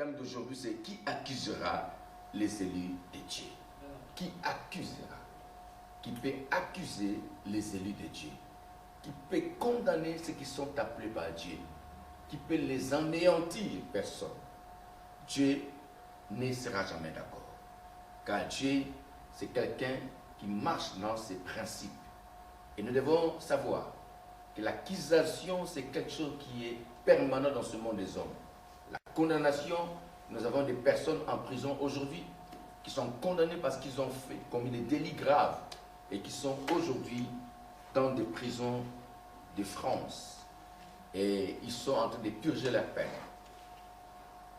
thème d'aujourd'hui, c'est qui accusera les élus de Dieu? Qui accusera? Qui peut accuser les élus de Dieu? Qui peut condamner ceux qui sont appelés par Dieu? Qui peut les anéantir? Personne. Dieu ne sera jamais d'accord. Car Dieu, c'est quelqu'un qui marche dans ses principes. Et nous devons savoir que l'accusation, c'est quelque chose qui est permanent dans ce monde des hommes. La condamnation, nous avons des personnes en prison aujourd'hui qui sont condamnées parce qu'ils ont commis des délits graves et qui sont aujourd'hui dans des prisons de France. Et ils sont en train de purger leur peine.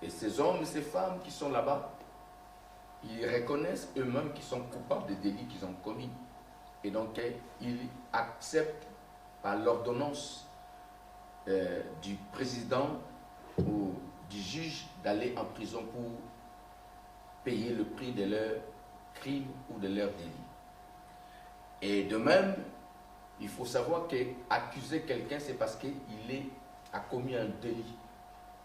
Et ces hommes et ces femmes qui sont là-bas, ils reconnaissent eux-mêmes qu'ils sont coupables des délits qu'ils ont commis. Et donc, ils acceptent par l'ordonnance du président ou du juge d'aller en prison pour payer le prix de leurs crimes ou de leurs délits. Et de même, il faut savoir qu'accuser quelqu'un, c'est parce qu'il a commis un délit.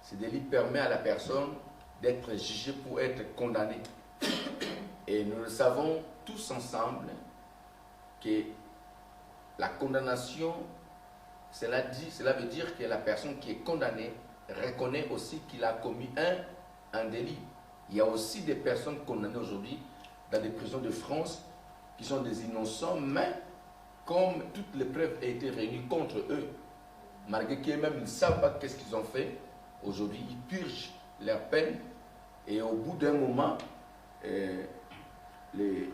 Ce délit permet à la personne d'être jugée pour être condamnée. Et nous le savons tous ensemble que la condamnation, cela veut dire que la personne qui est condamnée reconnaît aussi qu'il a commis un délit. Il y a aussi des personnes condamnées aujourd'hui dans des prisons de France qui sont des innocents, mais comme toutes les preuves ont été réunies contre eux, malgré qu'eux-mêmes ne savent pas qu'est-ce qu'ils ont fait, aujourd'hui ils purgent leur peine et au bout d'un moment, le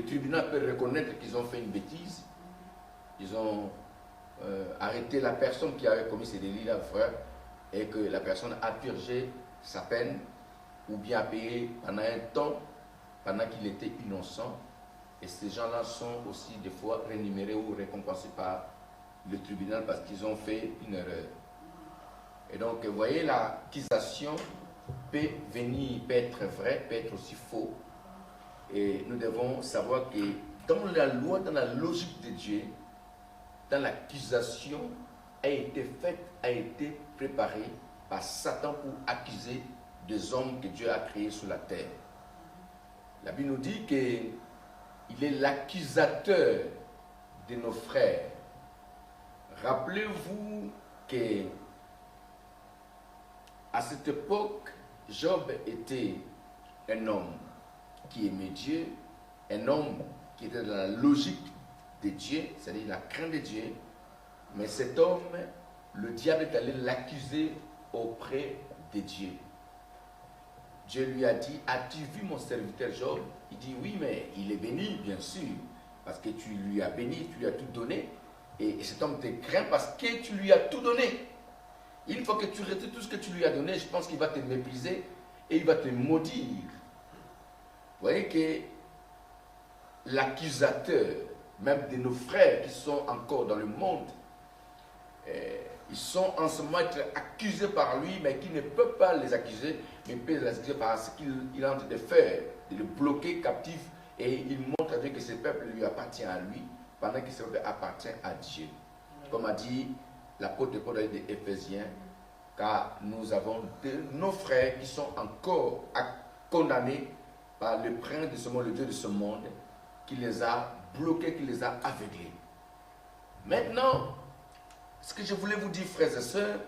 tribunal peut reconnaître qu'ils ont fait une bêtise. Ils ont arrêté la personne qui avait commis ces délits-là, frère, et que la personne a purgé sa peine ou bien a payé pendant un temps, pendant qu'il était innocent. Et ces gens-là sont aussi des fois rémunérés ou récompensés par le tribunal parce qu'ils ont fait une erreur. Et donc, vous voyez, l'accusation peut être vraie, peut être aussi faux. Et nous devons savoir que dans la loi, dans la logique de Dieu, dans l'accusation a été faite, a été préparée par Satan pour accuser des hommes que Dieu a créés sur la terre. La Bible nous dit qu'il est l'accusateur de nos frères. Rappelez-vous que à cette époque, Job était un homme qui aimait Dieu, un homme qui était dans la logique de Dieu, c'est-à-dire la crainte de Dieu, mais cet homme, le diable est allé l'accuser auprès de Dieu. Dieu lui a dit, as-tu vu mon serviteur Job? Il dit, oui, mais il est béni, bien sûr, parce que tu lui as béni, tu lui as tout donné, et cet homme te craint parce que tu lui as tout donné. Une fois que tu retires tout ce que tu lui as donné, je pense qu'il va te mépriser et il va te maudire. Vous voyez que l'accusateur, même de nos frères qui sont encore dans le monde, ils sont en ce moment accusés par lui, mais qui ne peut pas les accuser, mais peut les accuser par ce qu'il est en train de faire, de le bloquer captif, et il montre à Dieu que ce peuple lui appartient à lui, pendant que ce peuple appartient à Dieu. Comme a dit l'apôtre Paul des Éphésiens, car nous avons nos frères qui sont encore condamnés par le prince de ce monde, le Dieu de ce monde, qui les a bloqués, qui les a aveuglés. Maintenant, ce que je voulais vous dire, frères et sœurs,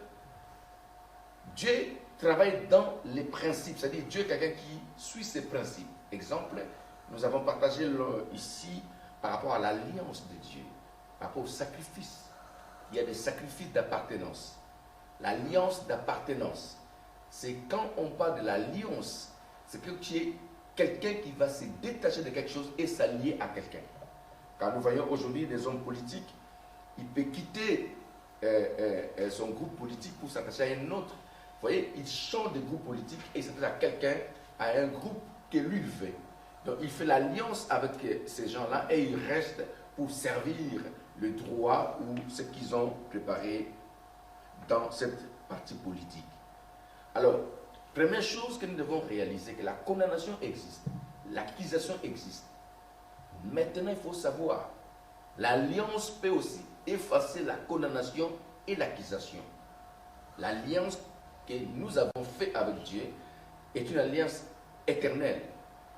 Dieu travaille dans les principes, c'est-à-dire Dieu est quelqu'un qui suit ses principes. Exemple, nous avons partagé ici par rapport à l'alliance de Dieu, par rapport au sacrifice. Il y a des sacrifices d'appartenance. L'alliance d'appartenance, c'est quand on parle de l'alliance, c'est que tu es quelqu'un qui va se détacher de quelque chose et s'allier à quelqu'un. Quand nous voyons aujourd'hui des hommes politiques, il peut quitter son groupe politique pour s'attacher à un autre. Vous voyez, il change de groupe politique et s'attache à quelqu'un, à un groupe que lui veut. Donc il fait l'alliance avec ces gens-là et il reste pour servir le droit ou ce qu'ils ont préparé dans cette partie politique. Alors, première chose que nous devons réaliser, que la condamnation existe, l'accusation existe. Maintenant, il faut savoir, l'alliance peut aussi effacer la condamnation et l'accusation. L'alliance que nous avons fait avec Dieu est une alliance éternelle.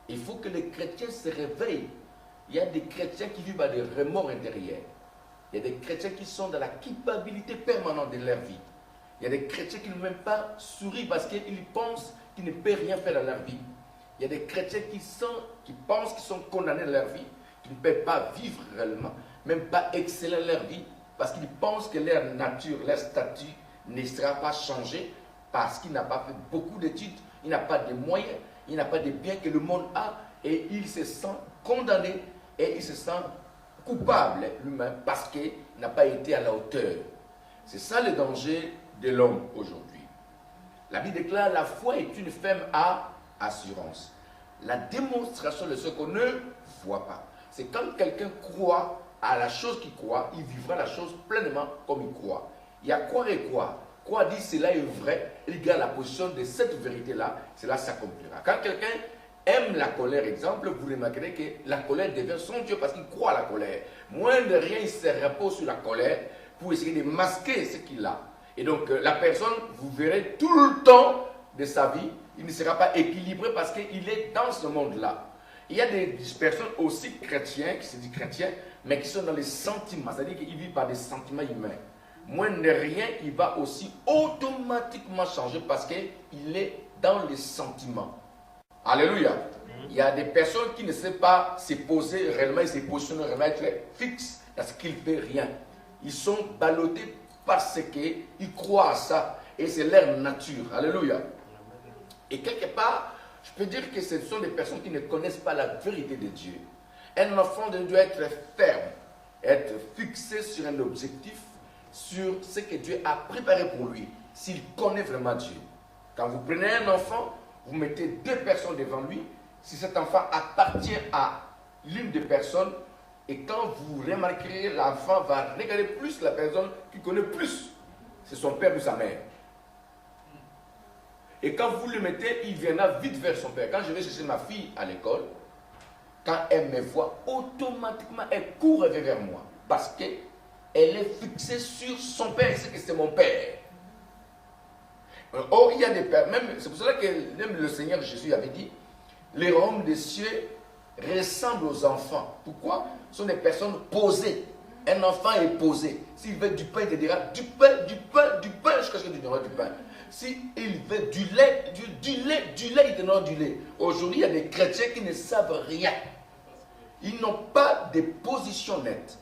Il faut que les chrétiens se réveillent. Il y a des chrétiens qui vivent à des remords intérieurs. Il y a des chrétiens qui sont dans la culpabilité permanente de leur vie. Il y a des chrétiens qui ne veulent même pas sourire parce qu'ils pensent qu'ils ne peuvent rien faire dans leur vie. Il y a des chrétiens qui pensent qu'ils sont condamnés dans leur vie, qui ne peuvent pas vivre réellement, même pas exceller leur vie, parce qu'ils pensent que leur nature, leur statut ne sera pas changé parce qu'il n'a pas fait beaucoup d'études, il n'a pas de moyens, il n'a pas de biens que le monde a, et il se sent condamné et il se sent coupable lui-même parce qu'il n'a pas été à la hauteur. C'est ça le danger de l'homme aujourd'hui. La Bible déclare: la foi est une ferme assurance. La démonstration de ce qu'on ne voit pas. C'est quand quelqu'un croit à la chose qu'il croit, il vivra la chose pleinement comme il croit. Il y a croire et croire. Croire dit cela est vrai, il garde la position de cette vérité-là, cela s'accomplira. Quand quelqu'un aime la colère, exemple, vous remarquerez que la colère devient son Dieu parce qu'il croit à la colère. Moins de rien, il se repose sur la colère pour essayer de masquer ce qu'il a. Et donc, la personne, vous verrez tout le temps de sa vie, il ne sera pas équilibré parce qu'il est dans ce monde-là. Il y a des personnes aussi chrétiens, qui se disent chrétiens, mais qui sont dans les sentiments, c'est-à-dire qu'ils vivent par des sentiments humains. Moins de rien, il va aussi automatiquement changer parce qu'il est dans les sentiments. Alléluia. Il y a des personnes qui ne savent pas se poser réellement, ils se positionnent réellement, être fixes parce qu'ils ne font rien. Ils sont ballottés parce qu'ils croient à ça et c'est leur nature. Alléluia. Et quelque part, je peux dire que ce sont des personnes qui ne connaissent pas la vérité de Dieu. Un enfant doit être ferme, être fixé sur un objectif, sur ce que Dieu a préparé pour lui, s'il connaît vraiment Dieu. Quand vous prenez un enfant, vous mettez deux personnes devant lui, si cet enfant appartient à l'une des personnes, et quand vous remarquerez, l'enfant va regarder plus la personne qui connaît plus, c'est son père ou sa mère. Et quand vous le mettez, il viendra vite vers son père. Quand je vais chercher ma fille à l'école, quand elle me voit, automatiquement elle court vers moi. Parce qu'elle est fixée sur son père, c'est que c'est mon père. Or, il y a des pères, même, c'est pour cela que même le Seigneur Jésus avait dit, les royaumes des cieux ressemblent aux enfants. Pourquoi? Ce sont des personnes posées. Un enfant est posé. S'il veut du pain, il te dira du pain, jusqu'à ce que tu donneras du pain. S'il veut du lait, il te donnera du lait. Aujourd'hui, il y a des chrétiens qui ne savent rien. Ils n'ont pas de position nette.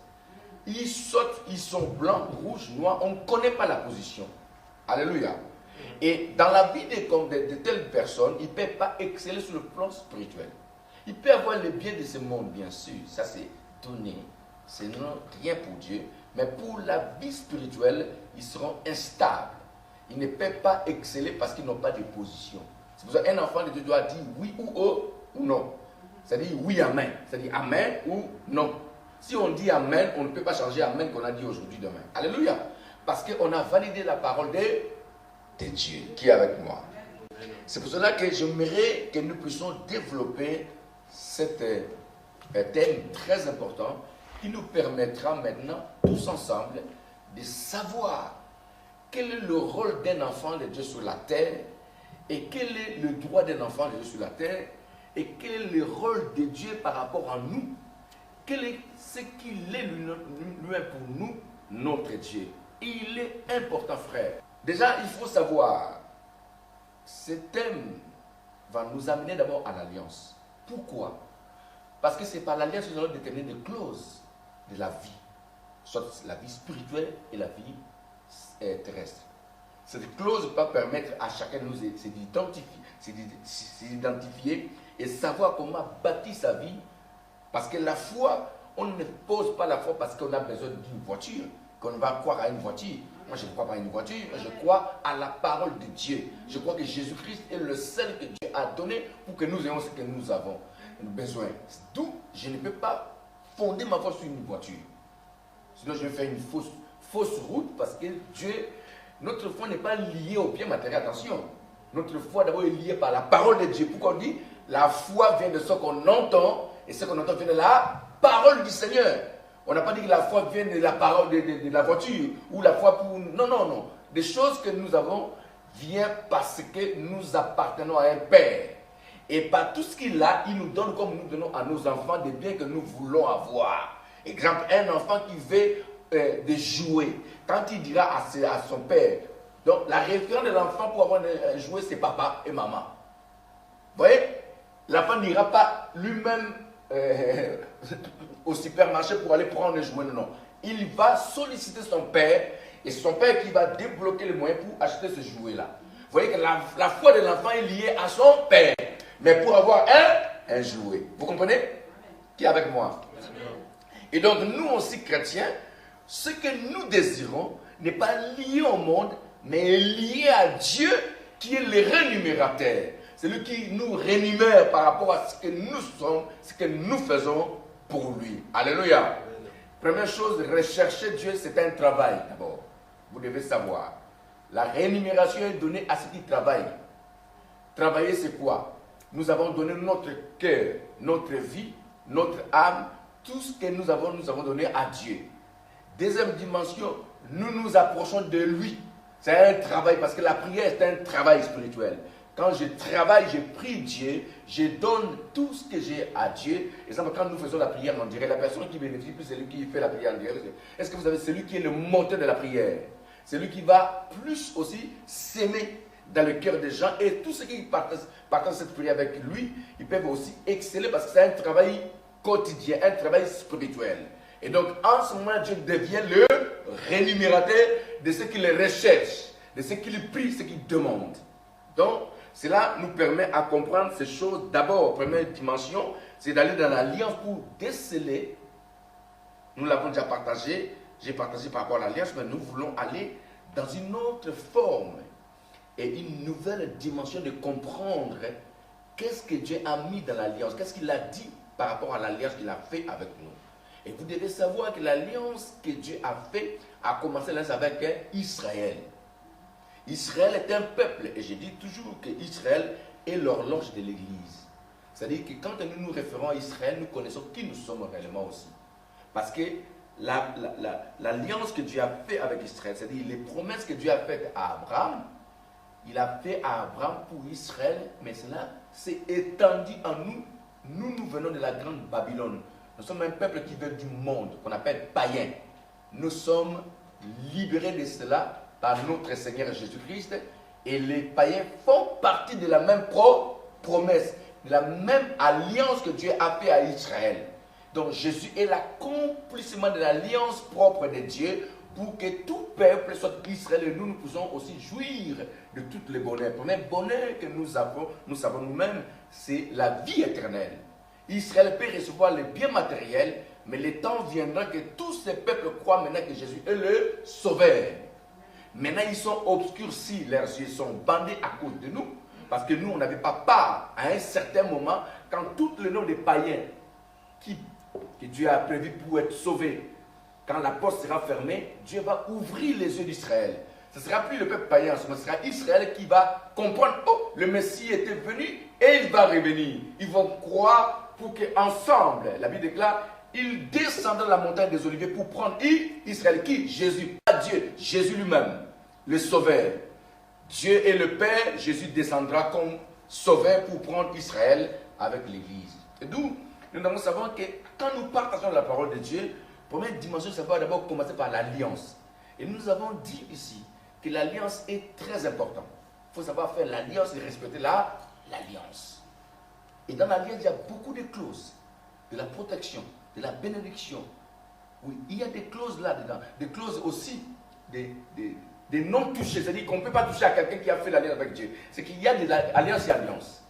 Ils sautent, ils sont blancs, rouges, noirs, on ne connaît pas la position. Alléluia. Et dans la vie de telles personnes, ils ne peuvent pas exceller sur le plan spirituel. Ils peuvent avoir le bien de ce monde, bien sûr. Ça, c'est donné. C'est rien pour Dieu. Mais pour la vie spirituelle, ils seront instables. Ils ne peuvent pas exceller parce qu'ils n'ont pas de position. C'est pour ça qu'un enfant de Dieu doit dire oui ou non. C'est-à-dire oui, amen. C'est-à-dire amen ou non. Si on dit amen, on ne peut pas changer amen qu'on a dit aujourd'hui, demain. Alléluia. Parce qu'on a validé la parole de Dieu qui est avec moi. C'est pour cela que j'aimerais que nous puissions développer cet thème très important qui nous permettra maintenant, tous ensemble, de savoir quel est le rôle d'un enfant de Dieu sur la terre et quel est le droit d'un enfant de Dieu sur la terre et quel est le rôle de Dieu par rapport à nous. Quel est ce qu'il est lui-même pour nous, notre Dieu. Il est important, frère. Déjà, il faut savoir, ce thème va nous amener d'abord à l'alliance. Pourquoi? Parce que c'est par l'alliance que nous allons déterminer des clauses de la vie, soit la vie spirituelle et la vie terrestre. Cette clause va permettre à chacun de nous s'identifier et savoir comment bâtir sa vie. Parce que la foi, on ne pose pas la foi parce qu'on a besoin d'une voiture, qu'on va croire à une voiture. Moi, je ne crois pas à une voiture, je crois à la parole de Dieu. Je crois que Jésus-Christ est le seul que Dieu a donné pour que nous ayons ce que nous avons besoin. D'où je ne peux pas fonder ma foi sur une voiture. Sinon, je vais faire une fausse route parce que Dieu, notre foi n'est pas liée au bien matériel. Attention, notre foi d'abord est liée par la parole de Dieu. Pourquoi on dit la foi vient de ce qu'on entend et ce qu'on entend vient de la parole du Seigneur. On n'a pas dit que la foi vient de la parole de la voiture ou la foi pour... Non. Des choses que nous avons vient parce que nous appartenons à un Père. Et par tout ce qu'il a, il nous donne comme nous donnons à nos enfants des biens que nous voulons avoir. Exemple, un enfant qui veut des jouets, quand il dira à son père, donc la référence de l'enfant pour avoir un jouet, c'est papa et maman. Vous voyez, l'enfant n'ira pas lui-même au supermarché pour aller prendre un jouet, non. Il va solliciter son père, et son père qui va débloquer les moyens pour acheter ce jouet-là. Vous voyez que la foi de l'enfant est liée à son père, mais pour avoir un jouet. Vous comprenez? Qui est avec moi? Et donc nous aussi chrétiens, ce que nous désirons n'est pas lié au monde, mais est lié à Dieu qui est le rémunérateur. C'est lui qui nous rémunère par rapport à ce que nous sommes, ce que nous faisons pour lui. Alléluia. Première chose, rechercher Dieu, c'est un travail d'abord. Vous devez savoir. La rémunération est donnée à ceux qui travaillent. Travailler, c'est quoi? Nous avons donné notre cœur, notre vie, notre âme, tout ce que nous avons donné à Dieu. Deuxième dimension, nous nous approchons de lui. C'est un travail, parce que la prière est un travail spirituel. Quand je travaille, je prie Dieu, je donne tout ce que j'ai à Dieu. Exemple, quand nous faisons la prière, on dirait la personne qui bénéficie plus, c'est lui qui fait la prière en direct. Est-ce que vous savez, celui qui est le moteur de la prière, c'est lui qui va plus aussi s'aimer dans le cœur des gens, et tous ceux qui partagent cette prière avec lui, ils peuvent aussi exceller parce que c'est un travail quotidien, un travail spirituel. Et donc, en ce moment, Dieu devient le rémunérateur de ceux qui le recherchent, de ceux qui le prient, ceux qui demandent. Donc, cela nous permet à comprendre ces choses. D'abord, première dimension, c'est d'aller dans l'alliance pour déceler. Nous l'avons déjà partagé, j'ai partagé par rapport à l'alliance, mais nous voulons aller dans une autre forme et une nouvelle dimension de comprendre qu'est-ce que Dieu a mis dans l'alliance, qu'est-ce qu'il a dit par rapport à l'alliance qu'il a fait avec nous. Et vous devez savoir que l'alliance que Dieu a fait a commencé avec Israël. Israël est un peuple, et je dis toujours que Israël est l'horloge de l'Église. C'est-à-dire que quand nous nous référons à Israël, nous connaissons qui nous sommes réellement aussi. Parce que l'alliance que Dieu a fait avec Israël, c'est-à-dire les promesses que Dieu a faites à Abraham, il a fait à Abraham pour Israël, mais cela s'est étendu en nous. Nous venons de la grande Babylone. Nous sommes un peuple qui vient du monde, qu'on appelle païen. Nous sommes libérés de cela par notre Seigneur Jésus-Christ. Et les païens font partie de la même promesse, de la même alliance que Dieu a fait à Israël. Donc Jésus est l'accomplissement de l'alliance propre de Dieu pour que tout peuple soit Israël et nous pouvons aussi jouir de tout le bonheur. Le premier bonheur que nous savons nous-mêmes, c'est la vie éternelle. Israël peut recevoir les biens matériels, mais le temps viendra que tous ces peuples croient maintenant que Jésus est le Sauveur. Maintenant, ils sont obscurcis, leurs yeux sont bandés à cause de nous, parce que nous, on n'avait pas part à un certain moment, quand tout le nom des païens que Dieu a prévu pour être sauvés, quand la porte sera fermée, Dieu va ouvrir les yeux d'Israël. Ce ne sera plus le peuple païen, ce sera Israël qui va comprendre, oh, le Messie était venu et il va revenir. Ils vont croire pour qu'ensemble, la Bible déclare, ils descendent dans la montagne des Oliviers pour prendre Israël. Qui? Jésus, pas Dieu, Jésus lui-même, le Sauveur. Dieu est le Père, Jésus descendra comme Sauveur pour prendre Israël avec l'Église. Et d'où nous savons que quand nous partageons la parole de Dieu, première dimension, ça va d'abord commencer par l'alliance. Et nous avons dit ici que l'alliance est très importante. Il faut savoir faire l'alliance et respecter l'alliance. Et dans l'alliance, il y a beaucoup de clauses. De la protection, de la bénédiction. Oui, il y a des clauses là-dedans. Des clauses aussi des non-touchés. C'est-à-dire qu'on ne peut pas toucher à quelqu'un qui a fait l'alliance avec Dieu. C'est qu'il y a de l'alliance et alliance.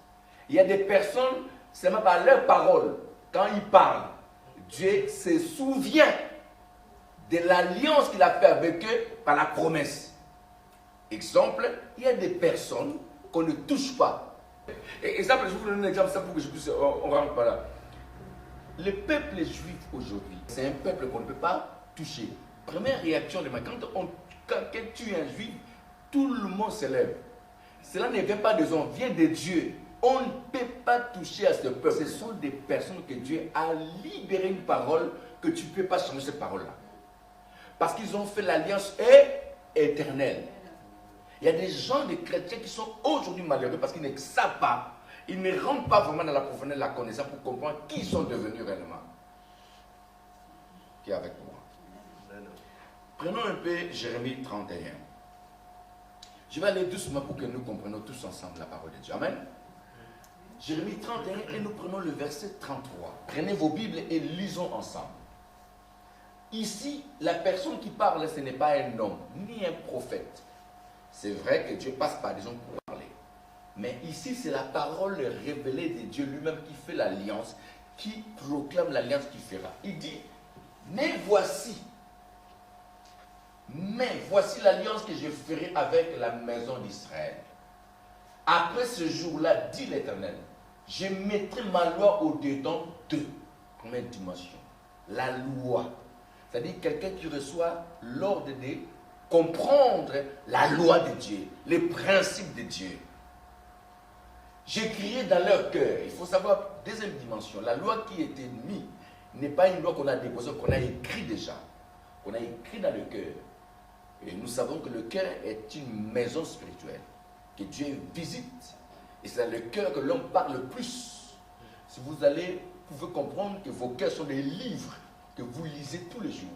Il y a des personnes, c'est même par leurs paroles, quand ils parlent, Dieu se souvient de l'alliance qu'il a fait avec eux par la promesse. Exemple, il y a des personnes qu'on ne touche pas. Exemple, je vous donne un exemple pour que je puisse, on rentre par là. Le peuple juif aujourd'hui, c'est un peuple qu'on ne peut pas toucher. Première réaction de quand tu es un juif, tout le monde se lève. Cela ne vient pas des hommes, vient de Dieu. On ne peut pas toucher à ce peuple. Ce sont des personnes que Dieu a libéré une parole que tu ne peux pas changer cette parole-là. Parce qu'ils ont fait l'alliance éternelle. Il y a des gens, des chrétiens qui sont aujourd'hui malheureux parce qu'ils ne savent pas. Ils ne rentrent pas vraiment dans la profondeur de la connaissance pour comprendre qui ils sont devenus réellement. Qui est avec moi? Prenons un peu Jérémie 31. Je vais aller doucement pour que nous comprenions tous ensemble la parole de Dieu. Amen. Jérémie 31 et nous prenons le verset 33. Prenez vos Bibles et lisons ensemble. Ici, la personne qui parle, ce n'est pas un homme, ni un prophète. C'est vrai que Dieu passe par des hommes pour parler. Mais ici, c'est la parole révélée de Dieu lui-même qui fait l'alliance, qui proclame l'alliance qu'il fera. Il dit, mais voici l'alliance que je ferai avec la maison d'Israël. Après ce jour-là, dit l'Éternel, je mettrai ma loi au-dedans d'eux. Première dimension, la loi. C'est-à-dire quelqu'un qui reçoit l'ordre de comprendre la loi de Dieu, les principes de Dieu. J'écrirai dans leur cœur. Il faut savoir, deuxième dimension, la loi qui était mise n'est pas une loi qu'on a déposée, qu'on a écrit déjà, qu'on a écrit dans le cœur. Et nous savons que le cœur est une maison spirituelle, que Dieu visite. Et c'est dans le cœur que l'homme parle le plus. Si vous allez, vous pouvez comprendre que vos cœurs sont des livres que vous lisez tous les jours.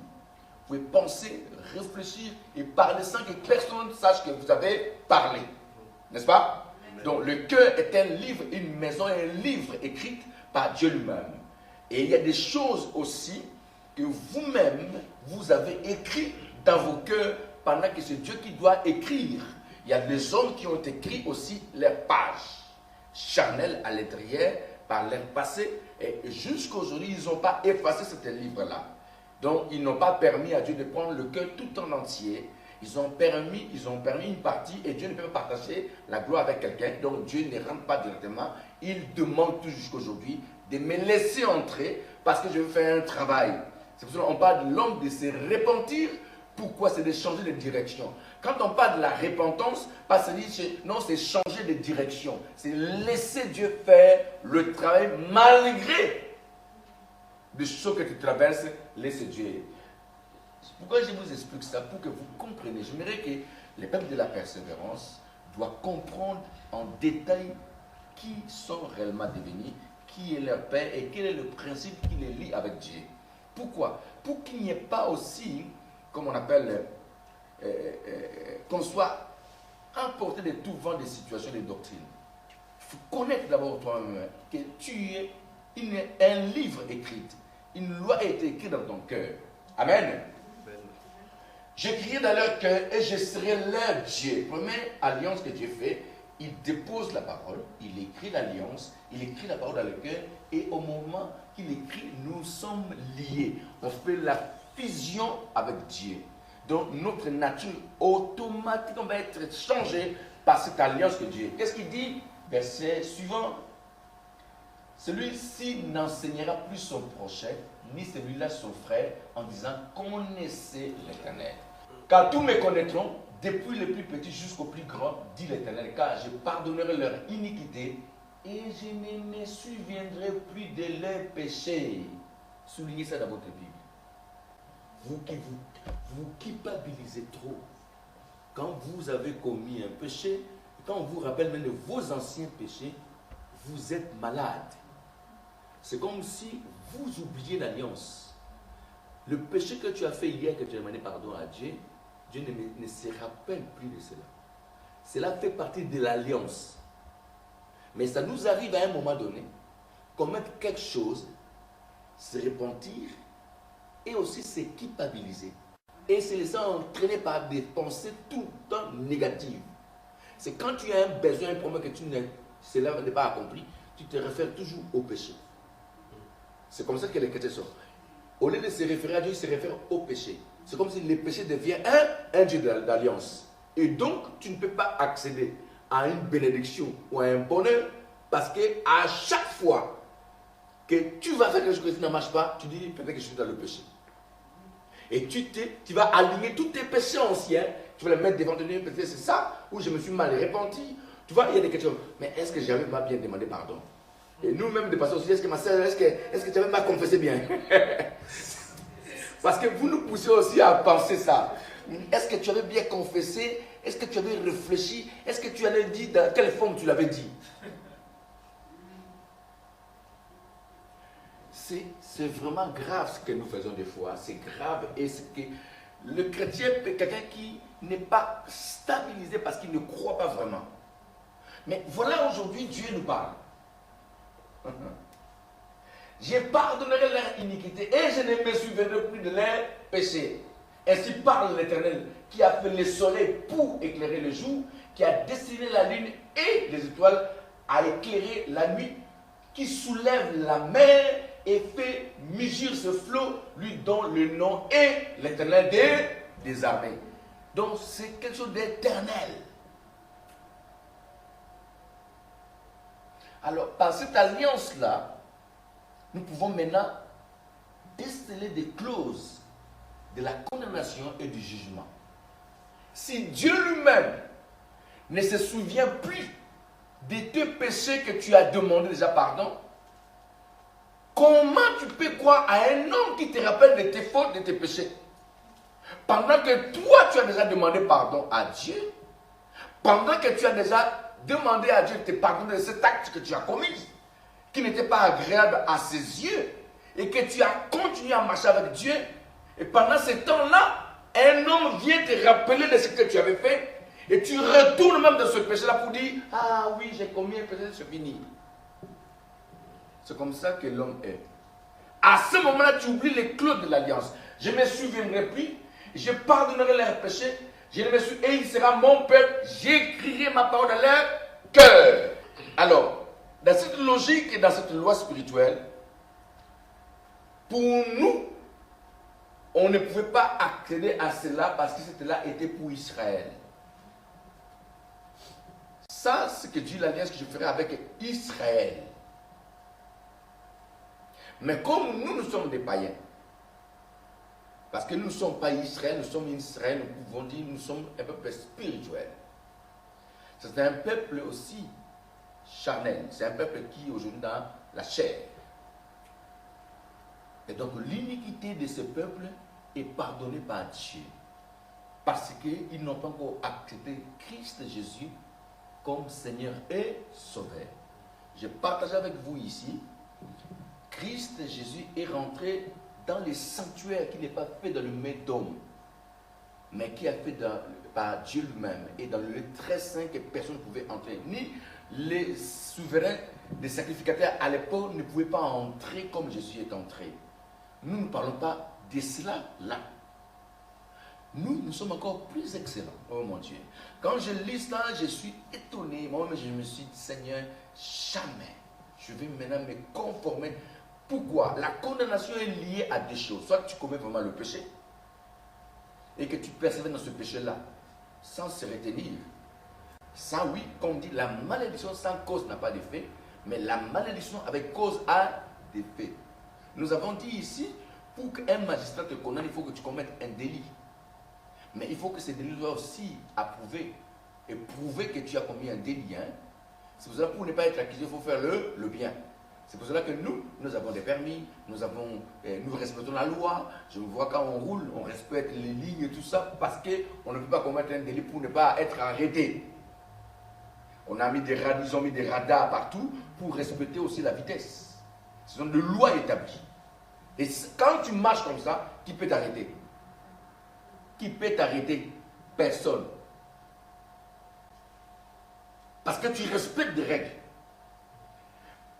Vous pouvez penser, réfléchir et parler sans que personne sache que vous avez parlé. N'est-ce pas? Donc le cœur est un livre, une maison, un livre écrit par Dieu lui-même. Et il y a des choses aussi que vous-même, vous avez écrit dans vos cœurs pendant que c'est Dieu qui doit écrire. Il y a des hommes qui ont écrit aussi leurs pages charnelles à l'intérieur par leur passé. Et jusqu'aujourd'hui, ils n'ont pas effacé ce livre-là. Donc, ils n'ont pas permis à Dieu de prendre le cœur tout en entier. Ils ont permis une partie et Dieu ne peut pas partager la gloire avec quelqu'un. Donc, Dieu ne rentre pas directement. Il demande tout jusqu'aujourd'hui de me laisser entrer parce que je veux faire un travail. C'est pour ça qu'on parle de l'homme de se repentir. Pourquoi? C'est de changer de direction. Quand on parle de la repentance, pas se dire, non, c'est changer de direction. C'est laisser Dieu faire le travail malgré les choses que tu traverses, laisse Dieu. Pourquoi je vous explique ça? Pour que vous compreniez. J'aimerais que les peuples de la persévérance doivent comprendre en détail qui sont réellement devenus, qui est leur Père et quel est le principe qui les lie avec Dieu. Pourquoi? Pour qu'il n'y ait pas aussi, comme on appelle, qu'on soit emporté de tout vent des situations, des doctrines. Il faut connaître d'abord toi-même que tu es un livre écrit. Une loi a été écrite dans ton cœur. Amen. J'écrirai dans leur cœur et je serai leur Dieu. Première alliance que Dieu fait, il dépose la parole, il écrit l'alliance, il écrit la parole dans le cœur et au moment qu'il écrit, nous sommes liés. On fait la fusion avec Dieu. Donc notre nature automatiquement va être changée par cette alliance que Dieu. Qu'est-ce qu'il dit? Verset suivant. Celui-ci n'enseignera plus son prochain, ni celui-là son frère, en disant connaissez l'Éternel. Car tous me connaîtront, depuis le plus petit jusqu'au plus grand, dit l'Éternel, car je pardonnerai leur iniquité et je ne me souviendrai plus de leurs péchés. Soulignez ça dans votre Bible. Vous culpabilisez trop. Quand vous avez commis un péché, quand on vous rappelle même de vos anciens péchés, vous êtes malade. C'est comme si vous oubliez l'alliance. Le péché que tu as fait hier, que tu as demandé pardon à Dieu, Dieu ne se rappelle plus de cela. Cela fait partie de l'alliance. Mais ça nous arrive à un moment donné, commettre quelque chose, se repentir et aussi se culpabiliser. Et se laisser entraîner par des pensées tout le temps négatives. C'est quand tu as un besoin, un problème que cela n'est pas accompli, tu te réfères toujours au péché. C'est comme ça que les chrétiens sont. Au lieu de se référer à Dieu, ils se réfèrent au péché. C'est comme si le péché devient un Dieu d'alliance. Et donc, tu ne peux pas accéder à une bénédiction ou à un bonheur parce qu'à chaque fois que tu vas faire quelque chose qui ne marche pas, tu dis peut-être que je suis dans le péché. Et tu vas aligner tous tes péchés anciens, tu vas les mettre devant Dieu, peut-être c'est ça où je me suis mal repenti. Tu vois, il y a des questions. Mais est-ce que j'avais pas bien demandé pardon? Et nous-mêmes, des pasteurs aussi, est-ce que ma soeur, est-ce que tu n'avais pas confessé bien? Parce que vous nous poussez aussi à penser ça. Est-ce que tu avais bien confessé? Est-ce que tu avais réfléchi? Est-ce que tu allais dire dans quelle forme tu l'avais dit? C'est vraiment grave ce que nous faisons des fois. C'est grave et ce que le chrétien peut quelqu'un qui n'est pas stabilisé parce qu'il ne croit pas vraiment. Mais voilà, aujourd'hui, Dieu nous parle. Je pardonnerai leur iniquité et je ne me souviendrai plus de leurs péchés. Ainsi parle l'Éternel, qui a fait le soleil pour éclairer le jour, qui a dessiné la lune et les étoiles, a éclairé la nuit, qui soulève la mer et fait mugir ce flot, lui dont le nom est l'Éternel des armées. Donc c'est quelque chose d'éternel. Alors par cette alliance-là, nous pouvons maintenant déceler des clauses de la condamnation et du jugement. Si Dieu lui-même ne se souvient plus de tes péchés que tu as demandé déjà pardon, comment tu peux croire à un homme qui te rappelle de tes fautes, de tes péchés? Pendant que toi, tu as déjà demandé pardon à Dieu, pendant que tu as déjà demandé à Dieu de te pardonner de cet acte que tu as commis, qui n'était pas agréable à ses yeux, et que tu as continué à marcher avec Dieu, et pendant ce temps-là, un homme vient te rappeler de ce que tu avais fait, et tu retournes même dans ce péché-là pour dire, ah oui, j'ai commis un péché, c'est fini. C'est comme ça que l'homme est. À ce moment-là, tu oublies les clauses de l'alliance. Je ne me souviendrai plus, je pardonnerai leurs péchés, je ne me suis... et il sera mon peuple, j'écrirai ma parole dans leur cœur. Alors, dans cette logique et dans cette loi spirituelle, pour nous, on ne pouvait pas accéder à cela parce que cela était pour Israël. Ça, c'est que Dieu l'alliance que je ferai avec Israël. Mais comme nous sommes des païens, parce que nous ne sommes pas Israël, nous sommes Israël, nous pouvons dire que nous sommes un peuple spirituel. C'est un peuple aussi charnel, c'est un peuple qui est aujourd'hui dans la chair. Et donc l'iniquité de ce peuple est pardonnée par Dieu. Parce qu'ils n'ont pas encore accepté Christ Jésus comme Seigneur et Sauveur. Je partage avec vous ici, Christ Jésus est rentré dans les sanctuaires qui n'est pas fait dans le main d'homme, mais qui est fait par Dieu lui-même et dans le lieu très saint que personne ne pouvait entrer. Ni les souverains des sacrificateurs à l'époque ne pouvaient pas entrer comme Jésus est entré. Nous ne parlons pas de cela là. Nous sommes encore plus excellents. Oh mon Dieu. Quand je lis ça, je suis étonné. Moi-même, je me suis dit, Seigneur, jamais je vais maintenant me conformer. Pourquoi? La condamnation est liée à deux choses. Soit tu commets vraiment le péché et que tu persévères dans ce péché-là sans se retenir. Ça, oui, comme on dit, la malédiction sans cause n'a pas d'effet, mais la malédiction avec cause a d'effet. Nous avons dit ici, pour qu'un magistrat te condamne, il faut que tu commettes un délit. Mais il faut que ce délit soit aussi approuvé et prouver que tu as commis un délit. Hein? C'est pour cela que pour ne pas être accusé, il faut faire le bien. C'est pour cela que nous avons des permis, nous respectons la loi. Je vois quand on roule, on respecte les lignes et tout ça, parce qu'on ne peut pas commettre un délit pour ne pas être arrêté. Ils ont mis des radars partout pour respecter aussi la vitesse. Ce sont des lois établies. Et quand tu marches comme ça, qui peut t'arrêter? Qui peut t'arrêter? Personne. Parce que tu respectes des règles.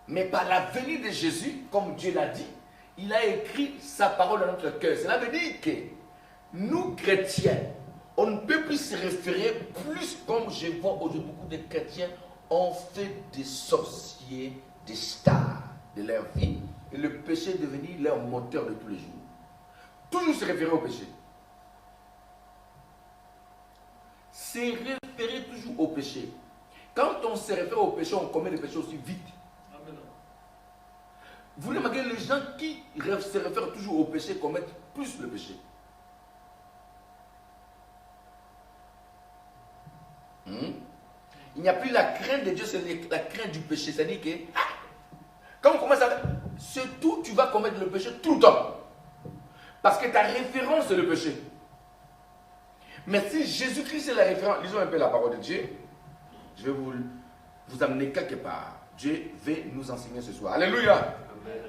Mais par la venue de Jésus, comme Dieu l'a dit, il a écrit sa parole dans notre cœur. Cela veut dire que nous, chrétiens, on ne peut plus se référer plus comme je vois aujourd'hui beaucoup de chrétiens ont fait des sorciers, des stars de leur vie. Et le péché est devenu leur moteur de tous les jours. Toujours se référer au péché. Se référer toujours au péché. Quand on se réfère au péché, on commet le péché aussi vite. Vous remarquez, les gens qui se réfèrent toujours au péché commettent plus le péché. Il n'y a plus la crainte de Dieu, c'est la crainte du péché. C'est-à-dire que quand on commence à... Surtout, tu vas commettre le péché tout le temps. Parce que ta référence, c'est le péché. Mais si Jésus-Christ est la référence, lisons un peu la parole de Dieu. Je vais vous amener quelque part. Dieu veut nous enseigner ce soir. Alléluia. Amen.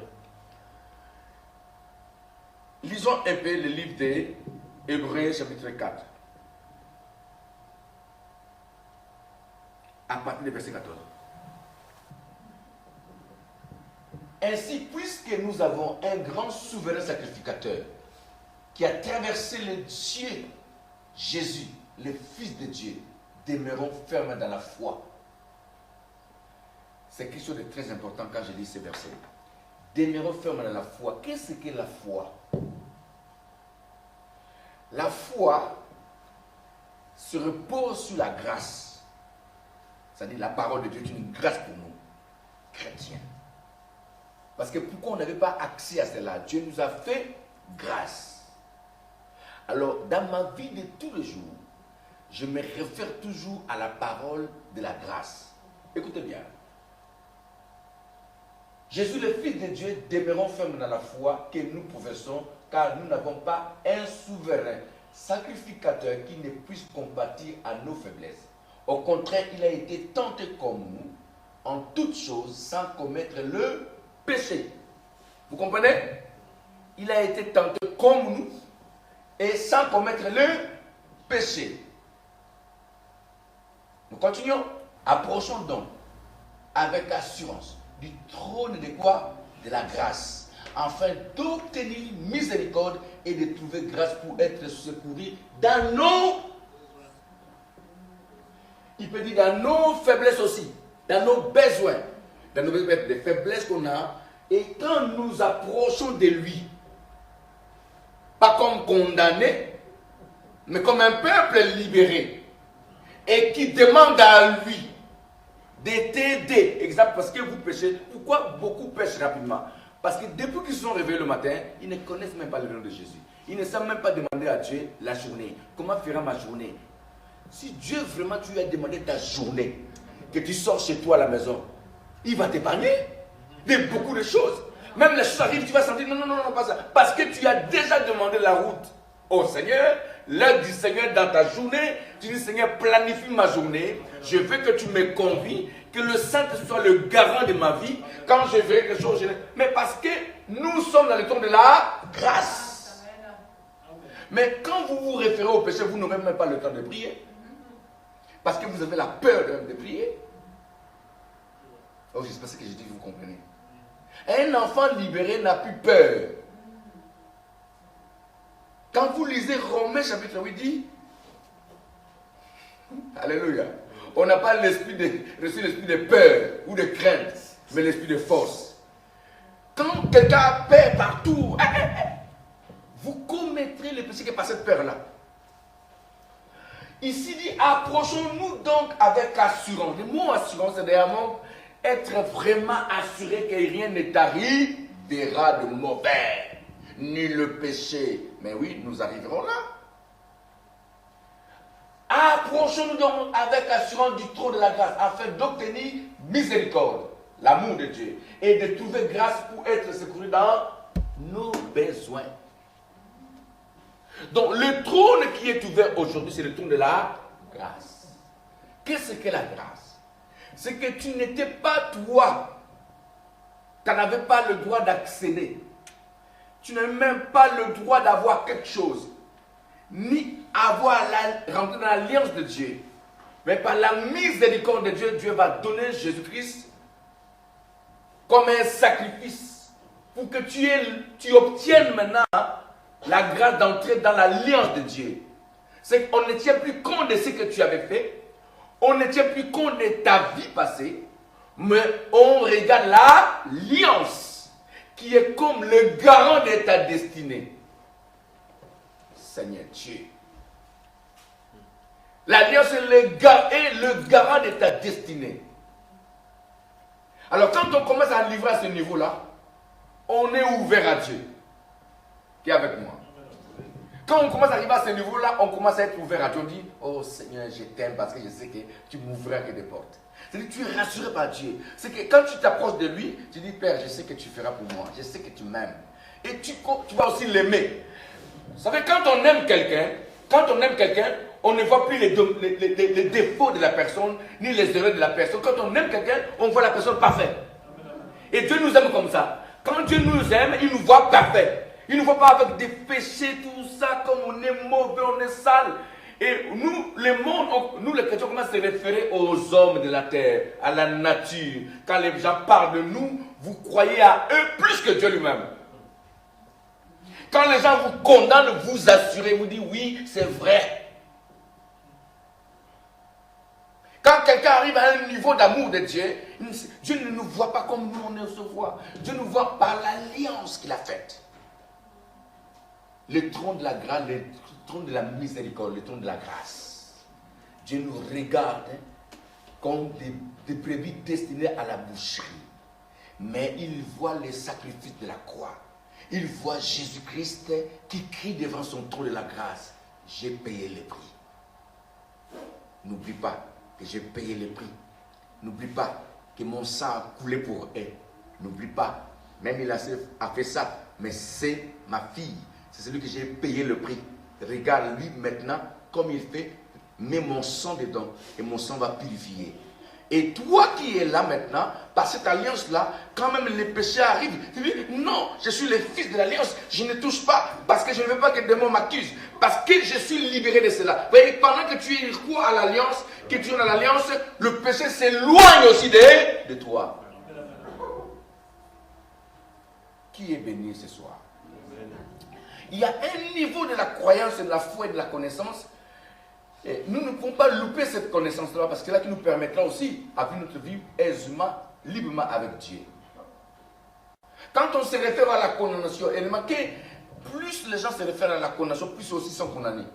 Lisons un peu le livre des Hébreux chapitre 4. À partir du verset 14. Ainsi, puisque nous avons un grand souverain sacrificateur qui a traversé le ciel, Jésus, le Fils de Dieu, demeurons fermes dans la foi. C'est quelque chose de très important quand je lis ce verset. Demeurons fermes dans la foi. Qu'est-ce que la foi? La foi se repose sur la grâce. C'est-à-dire la parole de Dieu est une grâce pour nous, chrétiens. Parce que pourquoi on n'avait pas accès à cela? Dieu nous a fait grâce. Alors, dans ma vie de tous les jours, je me réfère toujours à la parole de la grâce. Écoutez bien. Jésus, le Fils de Dieu, demeurons fermes dans la foi que nous professons, car nous n'avons pas un souverain sacrificateur qui ne puisse compatir à nos faiblesses. Au contraire, il a été tenté comme nous, en toutes choses, sans commettre le péché. Vous comprenez? Il a été tenté comme nous, et sans commettre le péché. Nous continuons. Approchons donc, avec assurance, du trône de quoi? De la grâce, afin d'obtenir miséricorde et de trouver grâce pour être secouru dans nos... Il peut dire dans nos faiblesses aussi, dans nos besoins, dans nos besoins, des faiblesses qu'on a, et quand nous approchons de lui, pas comme condamné, mais comme un peuple libéré, et qui demande à lui de t'aider. Exemple, parce que vous péchez. Pourquoi beaucoup pêchent rapidement? Parce que depuis qu'ils se sont réveillés le matin, ils ne connaissent même pas le nom de Jésus. Ils ne savent même pas demander à Dieu la journée. Comment fera ma journée? Si Dieu vraiment tu lui as demandé ta journée, que tu sors chez toi à la maison, il va t'épargner de beaucoup de choses. Même les choses arrivent, tu vas sentir non, pas ça. Parce que tu as déjà demandé la route au Seigneur. L'heure du Seigneur dans ta journée, tu dis Seigneur, planifie ma journée. Je veux que tu me convies, que le Saint-Esprit soit le garant de ma vie. Quand je verrai quelque chose, mais parce que nous sommes dans le temps de la grâce. Mais quand vous vous référez au péché, vous n'aurez même pas le temps de prier. Parce que vous avez la peur de prier. Oh, j'espère que je dis que vous comprenez. Un enfant libéré n'a plus peur. Quand vous lisez Romains chapitre 8, dit, alléluia, on n'a pas reçu l'esprit de peur ou de crainte, mais l'esprit de force. Quand quelqu'un a peur partout, vous commettrez le péché qui est par cette peur-là. Ici dit, approchons-nous donc avec assurance. Le mot assurance, c'est d'ailleurs être vraiment assuré que rien ne t'arrivera de mauvais. Ni le péché. Mais oui, nous arriverons là. Approchons-nous donc avec assurance du trône de la grâce, afin d'obtenir miséricorde, l'amour de Dieu, et de trouver grâce pour être secouru dans nos besoins. Donc le trône qui est ouvert aujourd'hui, c'est le trône de la grâce. Qu'est-ce que la grâce? C'est que tu n'étais pas toi. Tu n'avais pas le droit d'accéder. Tu n'as même pas le droit d'avoir quelque chose. Ni rentrer dans l'alliance de Dieu. Mais par la miséricorde de Dieu, Dieu va donner Jésus-Christ comme un sacrifice pour que tu obtiennes maintenant la grâce d'entrer dans l'alliance de Dieu. C'est qu'on ne tient plus compte de ce que tu avais fait. On ne tient plus compte de ta vie passée. Mais on regarde l'alliance qui est comme le garant de ta destinée. Seigneur Dieu. L'alliance est le garant de ta destinée. Alors quand on commence à livrer à ce niveau-là, on est ouvert à Dieu. Qui est avec moi? Quand on commence à arriver à ce niveau-là, on commence à être ouvert à Dieu. On dit, oh Seigneur, je t'aime parce que je sais que tu m'ouvriras que des portes. C'est-à-dire que tu es rassuré par Dieu. C'est que quand tu t'approches de lui, tu dis, Père, je sais que tu feras pour moi. Je sais que tu m'aimes. Et tu vas aussi l'aimer. Vous savez, quand on aime quelqu'un, Quand on aime quelqu'un, on ne voit plus les défauts de la personne, ni les erreurs de la personne. Quand on aime quelqu'un, on voit la personne parfaite. Et Dieu nous aime comme ça. Quand Dieu nous aime, il nous voit parfait. Il ne nous voit pas avec des péchés, tout ça, comme on est mauvais, on est sale. Et nous, nous les chrétiens, on commence à se référer aux hommes de la terre, à la nature. Quand les gens parlent de nous, vous croyez à eux plus que Dieu lui-même. Quand les gens vous condamnent, vous assurez, vous dites oui, c'est vrai. Quand quelqu'un arrive à un niveau d'amour de Dieu, Dieu ne nous voit pas comme nous on se voit. Dieu nous voit par l'alliance qu'il a faite. Le trône de la grâce, le trône de la miséricorde, le trône de la grâce. Dieu nous regarde comme des brebis destinées à la boucherie. Mais il voit les sacrifices de la croix. Il voit Jésus-Christ qui crie devant son trône de la grâce. J'ai payé le prix. N'oublie pas que j'ai payé le prix. N'oublie pas que mon sang a coulé pour elle. N'oublie pas, même il a fait ça, mais c'est ma fille. C'est celui que j'ai payé le prix. Regarde lui maintenant, comme il fait, mets mon sang dedans et mon sang va purifier. Et toi qui es là maintenant, par cette alliance-là, quand même les péchés arrivent, tu dis, non, je suis le fils de l'alliance, je ne touche pas, parce que je ne veux pas que le démon m'accuse, parce que je suis libéré de cela. Vous voyez, pendant que tu es roi à l'alliance, que tu es dans l'alliance, le péché s'éloigne aussi de toi. Qui est béni ce soir? Il y a un niveau de la croyance, de la foi et de la connaissance. Et nous ne pouvons pas louper cette connaissance-là parce que c'est là qui nous permettra aussi à vivre notre vie aisément, librement avec Dieu. Quand on se réfère à la condamnation, et remarquez, plus les gens se réfèrent à la condamnation, plus ils aussi sont condamnés.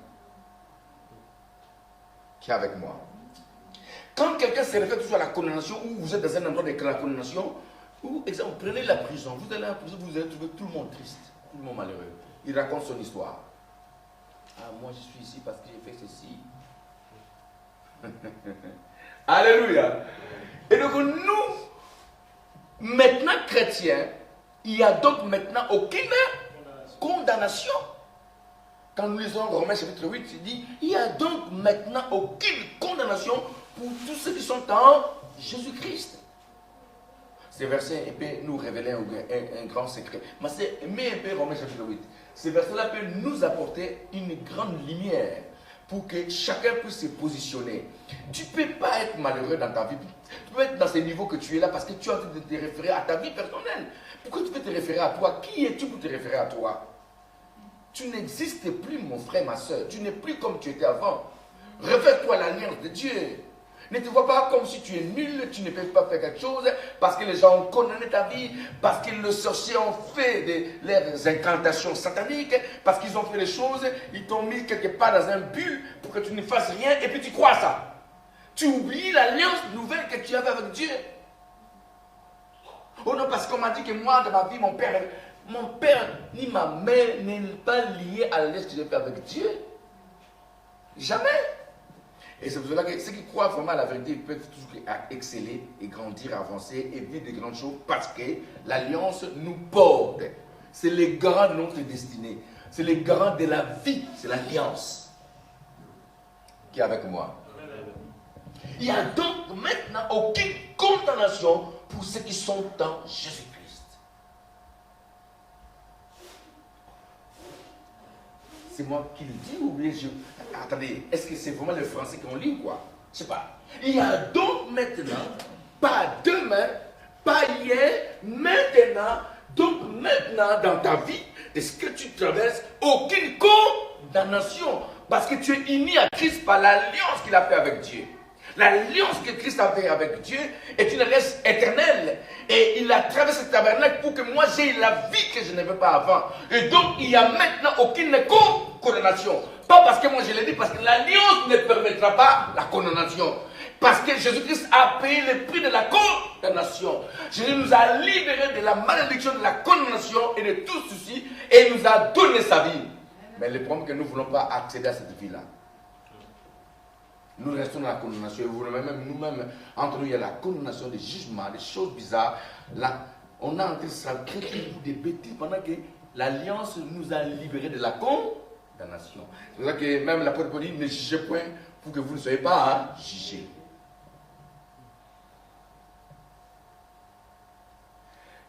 Qui est avec moi? Quand quelqu'un se réfère toujours à la condamnation, ou vous êtes dans un endroit de la condamnation, ou exemple, prenez la prison, vous allez à la prison, vous allez trouver tout le monde triste, tout le monde malheureux. Il raconte son histoire. Ah, moi je suis ici parce que j'ai fait ceci. Alléluia. Et donc nous, maintenant chrétiens, il n'y a donc maintenant aucune condamnation. Quand nous lisons Romains chapitre 8, il dit, il n'y a donc maintenant aucune condamnation pour tous ceux qui sont en Jésus-Christ. Ce verset peut nous révéler un grand secret. Mais un peu Romains chapitre 8. Ce verset-là peut nous apporter une grande lumière pour que chacun puisse se positionner. Tu ne peux pas être malheureux dans ta vie. Tu peux être dans ce niveau que tu es là parce que tu es en train de te référer à ta vie personnelle. Pourquoi tu peux te référer à toi? Qui es-tu pour te référer à toi? Tu n'existes plus, mon frère, ma soeur. Tu n'es plus comme tu étais avant. Réfère-toi à l'alliance de Dieu. Ne te vois pas comme si tu es nul, tu ne peux pas faire quelque chose, parce que les gens ont condamné ta vie, parce que les sorciers ont fait leurs incantations sataniques, parce qu'ils ont fait les choses, ils t'ont mis quelque part dans un bulle pour que tu ne fasses rien, et puis tu crois ça. Tu oublies l'alliance nouvelle que tu avais avec Dieu. Oh non, parce qu'on m'a dit que moi, dans ma vie, mon père ni ma mère n'est pas lié à l'alliance que j'ai fait avec Dieu. Jamais. Et c'est pour cela que ceux qui croient vraiment à la vérité, ils peuvent toujours exceller et grandir, avancer et vivre des grandes choses parce que l'alliance nous porte. C'est le garant de notre destinée. C'est le garant de la vie. C'est l'alliance qui est avec moi. Il n'y a donc maintenant aucune condamnation pour ceux qui sont en Jésus-Christ. C'est moi qui le dis ou bien je... Attendez, est-ce que c'est vraiment le français qu'on lit ou quoi? Je ne sais pas. Il y a donc maintenant, pas demain, pas hier, maintenant, donc maintenant dans ta vie, de ce que tu traverses, aucune condamnation. Parce que tu es uni à Christ par l'alliance qu'il a fait avec Dieu. L'alliance que Christ a fait avec Dieu est une alliance éternelle. Et il a traversé ce tabernacle pour que moi j'ai la vie que je n'avais pas avant. Et donc il n'y a maintenant aucune condamnation. Pas parce que moi je l'ai dit, parce que l'alliance ne permettra pas la condamnation. Parce que Jésus-Christ a payé le prix de la condamnation. Jésus nous a libérés de la malédiction, de la condamnation et de tout ceci. Et il nous a donné sa vie. Mais le problème est que nous ne voulons pas accéder à cette vie-là. Nous restons dans la condamnation. Et vous-même, nous-mêmes, entre nous, il y a la condamnation, des jugements, des choses bizarres. Là, on a en train de créer des bêtises pendant que l'alliance nous a libérés de la condamnation. damnation. C'est pour ça que même l'apôtre Paul dit, ne jugez point pour que vous ne soyez pas jugés.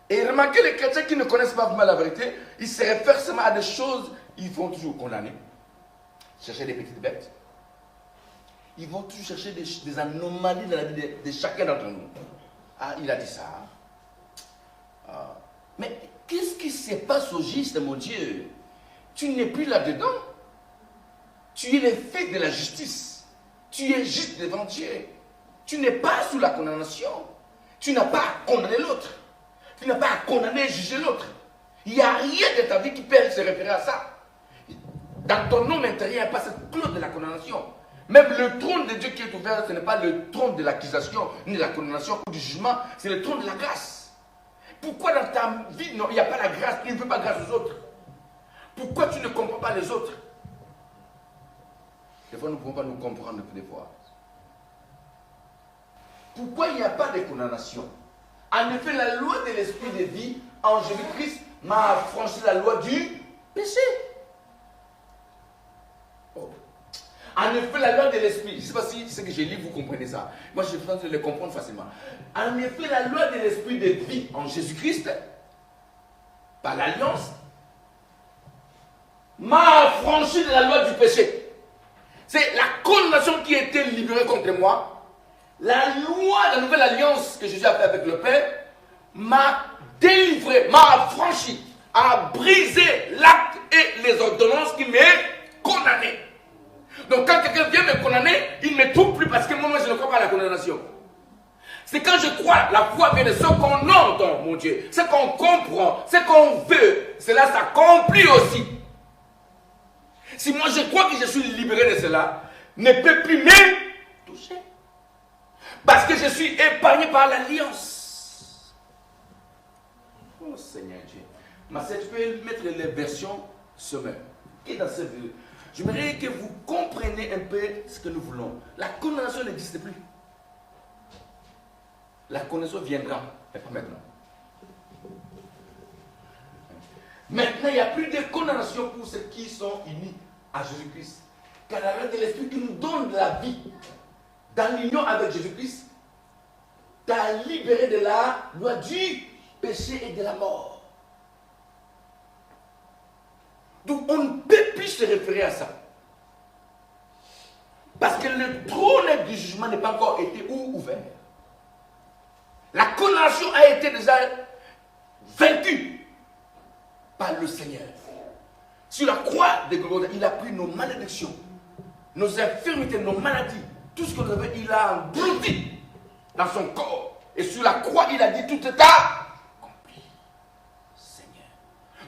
Et remarquez, les chrétiens qui ne connaissent pas vraiment la vérité, ils se réfèrent seulement à des choses, ils vont toujours condamner, chercher des petites bêtes. Ils vont toujours chercher des anomalies dans la vie de chacun d'entre nous. Ah, il a dit ça. Ah. Mais qu'est-ce qui se passe au juste, mon Dieu? Tu n'es plus là-dedans. Tu es le fils de la justice. Tu es juste devant Dieu. Tu n'es pas sous la condamnation. Tu n'as pas à condamner l'autre. Tu n'as pas à condamner et juger l'autre. Il n'y a rien de ta vie qui peut se référer à ça. Dans ton homme intérieur, il n'y a pas cette clause de la condamnation. Même le trône de Dieu qui est ouvert, ce n'est pas le trône de l'accusation, ni de la condamnation ou du jugement, c'est le trône de la grâce. Pourquoi dans ta vie, non, il n'y a pas la grâce, tu ne veux pas grâce aux autres? Pourquoi tu ne comprends pas les autres? Des fois, nous ne pouvons pas nous comprendre des fois. Pourquoi il n'y a pas de condamnation? En effet, la loi de l'esprit de vie en Jésus-Christ m'a affranchi la loi du péché. Oh. En effet, la loi de l'esprit, je ne sais pas si ce que j'ai lu, vous comprenez ça. Moi, je pense le comprendre facilement. En effet, la loi de l'esprit de vie en Jésus-Christ, par l'alliance, m'a affranchi de la loi du péché. C'est la condamnation qui a été libérée contre moi. La loi de la nouvelle alliance que Jésus a fait avec le Père m'a délivré, m'a affranchi, a brisé l'acte et les ordonnances qui m'ont condamné. Donc quand quelqu'un vient me condamner, il ne me trouve plus parce que moi je ne crois pas à la condamnation. C'est quand je crois, la foi vient de ce qu'on entend, mon Dieu, ce qu'on comprend, ce qu'on veut, cela s'accomplit aussi. Si moi je crois que je suis libéré de cela, ne peut plus me toucher. Parce que je suis épargné par l'alliance. Oh Seigneur Dieu. Ma sœur, tu peux mettre les versions semeur. Et dans ce lieu, j'aimerais que vous compreniez un peu ce que nous voulons. La condamnation n'existe plus. La condamnation viendra, mais pas maintenant. Maintenant, il n'y a plus de condamnation pour ceux qui sont unis à Jésus-Christ. Car la loi de l'Esprit qui nous donne de la vie, dans l'union avec Jésus-Christ, t'a libéré de la loi du péché et de la mort. Donc on ne peut plus se référer à ça. Parce que le trône du jugement n'est pas encore été ouvert. La condamnation a été déjà vaincue par le Seigneur. Sur la croix de Golgotha, il a pris nos malédictions, nos infirmités, nos maladies, tout ce que nous avons, il a englouti dans son corps. Et sur la croix, il a dit tout est accompli. Seigneur.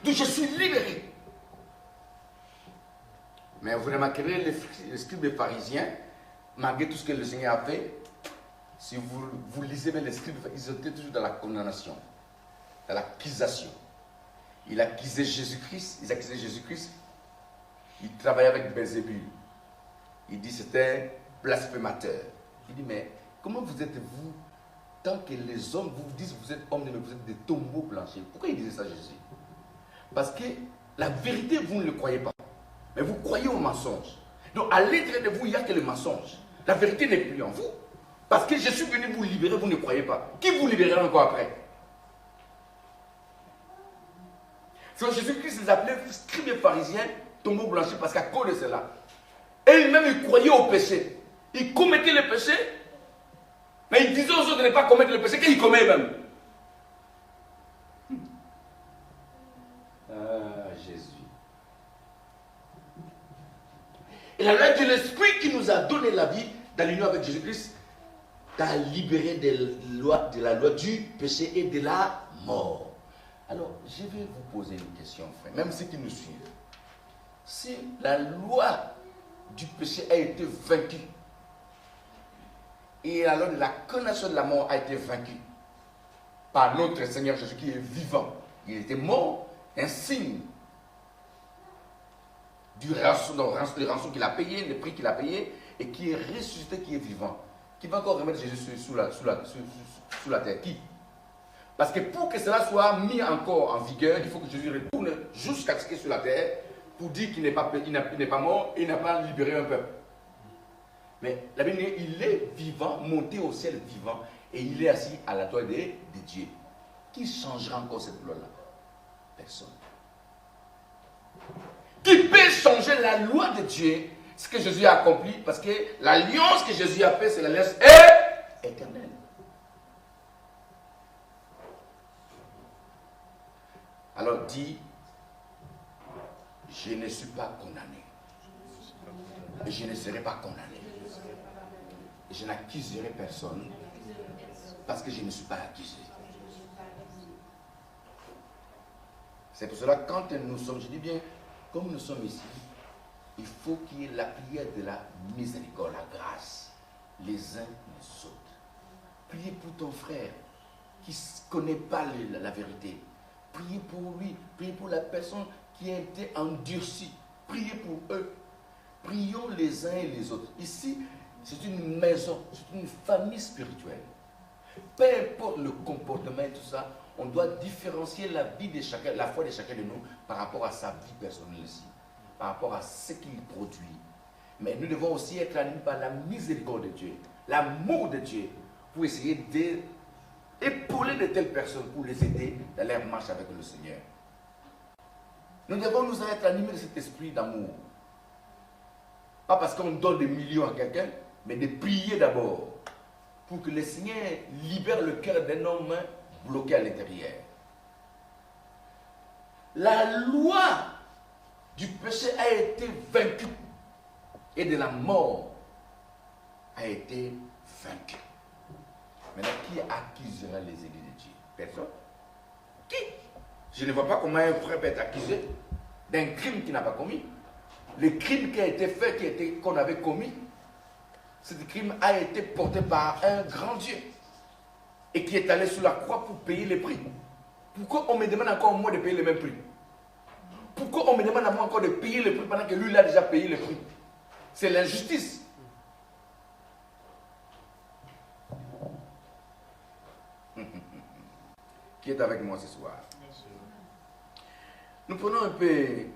Donc je suis libéré. Mais vous remarquerez, les scribes et pharisiens, malgré tout ce que le Seigneur a fait, si vous lisez bien les scribes, ils étaient toujours dans la condamnation, dans l'accusation. Il accusait Jésus-Christ, ils accusaient Jésus-Christ. Il travaillait avec Belzébul. Il dit c'était blasphémateur. Il dit mais comment vous êtes vous, tant que les hommes vous disent vous êtes hommes, mais vous êtes des tombeaux blanchis. Pourquoi il disait ça Jésus? Parce que la vérité vous ne le croyez pas. Mais vous croyez au mensonge. Donc à l'intérieur de vous, il n'y a que le mensonge. La vérité n'est plus en vous. Parce que je suis venu vous libérer, vous ne croyez pas. Qui vous libérera encore après? C'est Jésus-Christ les appelait scribes et pharisiens, tombeaux blanchis, parce qu'à cause de cela. Et même ils croyaient au péché. Ils commettaient le péché, mais ils disaient aux autres de ne pas commettre le péché qu'ils commettent même. Ah, Jésus. Et la loi de l'Esprit qui nous a donné la vie dans l'union avec Jésus-Christ t'a libéré de la loi du péché et de la mort. Alors, je vais vous poser une question, frère, même ceux qui nous suivent. Si la loi du péché a été vaincue et la loi de la condamnation de la mort a été vaincue par notre Seigneur Jésus qui est vivant, il était mort, un signe du rançon qu'il a payé, le prix qu'il a payé, et qui est ressuscité, qui est vivant, qui va encore remettre Jésus sous la terre. Qui? Parce que pour que cela soit mis encore en vigueur, il faut que Jésus retourne jusqu'à ce qu'il est sur la terre, pour dire qu'il n'est pas mort, il n'a pas libéré un peuple. Mais la Bible dit, il est vivant, monté au ciel vivant, et il est assis à la droite de Dieu. Qui changera encore cette loi-là? Personne. Qui peut changer la loi de Dieu, ce que Jésus a accompli, parce que l'alliance que Jésus a faite, c'est l'alliance éternelle. Alors dit, je ne suis pas condamné. Et je ne serai pas condamné. Et je n'accuserai personne parce que je ne suis pas accusé. C'est pour cela que quand nous sommes, je dis bien, comme nous sommes ici, il faut qu'il y ait la prière de la miséricorde, la grâce, les uns les autres. Priez pour ton frère qui ne connaît pas la vérité. Priez pour lui, priez pour la personne qui a été endurcie. Priez pour eux. Prions les uns et les autres. Ici, c'est une maison, c'est une famille spirituelle. Peu importe le comportement et tout ça, on doit différencier la vie de chacun, la foi de chacun de nous par rapport à sa vie personnelle ici, par rapport à ce qu'il produit. Mais nous devons aussi être animés par la miséricorde de Dieu, l'amour de Dieu, pour essayer d'épauler de telles personnes, pour les aider dans leur marche avec le Seigneur. Nous devons nous être animés de cet esprit d'amour. Pas parce qu'on donne des millions à quelqu'un, mais de prier d'abord pour que le Seigneur libère le cœur d'un homme bloqué à l'intérieur. La loi du péché a été vaincue et de la mort a été vaincue. Maintenant, qui accusera les élus de Dieu? Personne. Qui? Je ne vois pas comment un frère peut être accusé d'un crime qu'il n'a pas commis. Le crime qui a été fait, qu'on avait commis, ce crime a été porté par un grand Dieu et qui est allé sur la croix pour payer le prix. Pourquoi on me demande encore moi de payer le même prix? Pourquoi on me demande à moi encore de payer le prix pendant que lui, il a déjà payé le prix? C'est l'injustice. Qui est avec moi ce soir? Nous prenons un peu...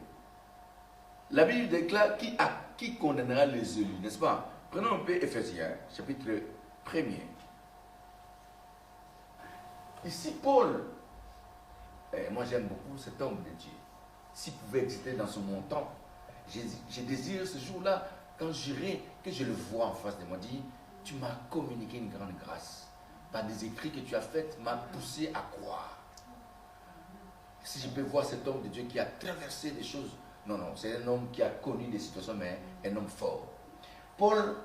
La Bible déclare qui condamnera les élus, n'est-ce pas? Prenons un peu Éphésiens, chapitre 1er. Ici, Paul, moi j'aime beaucoup cet homme de Dieu. S'il pouvait exister dans ce montant, je désire ce jour-là, quand j'irai, que je le vois en face de moi, dire, tu m'as communiqué une grande grâce. Par des écrits que tu as faits, m'a poussé à croire. Si je peux voir cet homme de Dieu qui a traversé des choses, non, c'est un homme qui a connu des situations, mais un homme fort. Paul,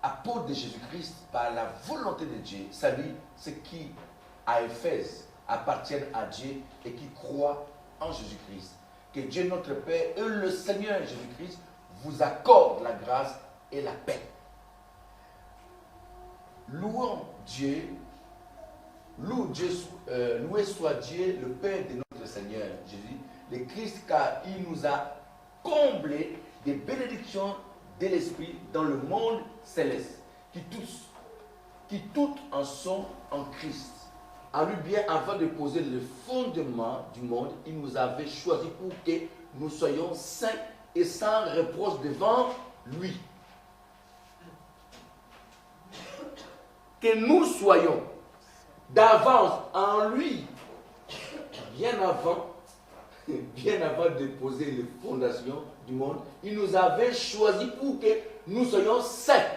apôtre de Jésus-Christ, par la volonté de Dieu, salue ceux qui, à Éphèse, appartiennent à Dieu et qui croient en Jésus-Christ. Que Dieu notre Père et le Seigneur Jésus-Christ vous accordent la grâce et la paix. Louons Dieu, loué soit Dieu, le Père de notre Seigneur Jésus, le Christ, car il nous a comblés des bénédictions de l'Esprit dans le monde céleste, qui toutes en sont en Christ. En lui bien, avant de poser le fondement du monde, il nous avait choisis pour que nous soyons saints et sans reproche devant lui. Que nous soyons d'avance en lui, bien avant de poser les fondations du monde, il nous avait choisis pour que nous soyons saints.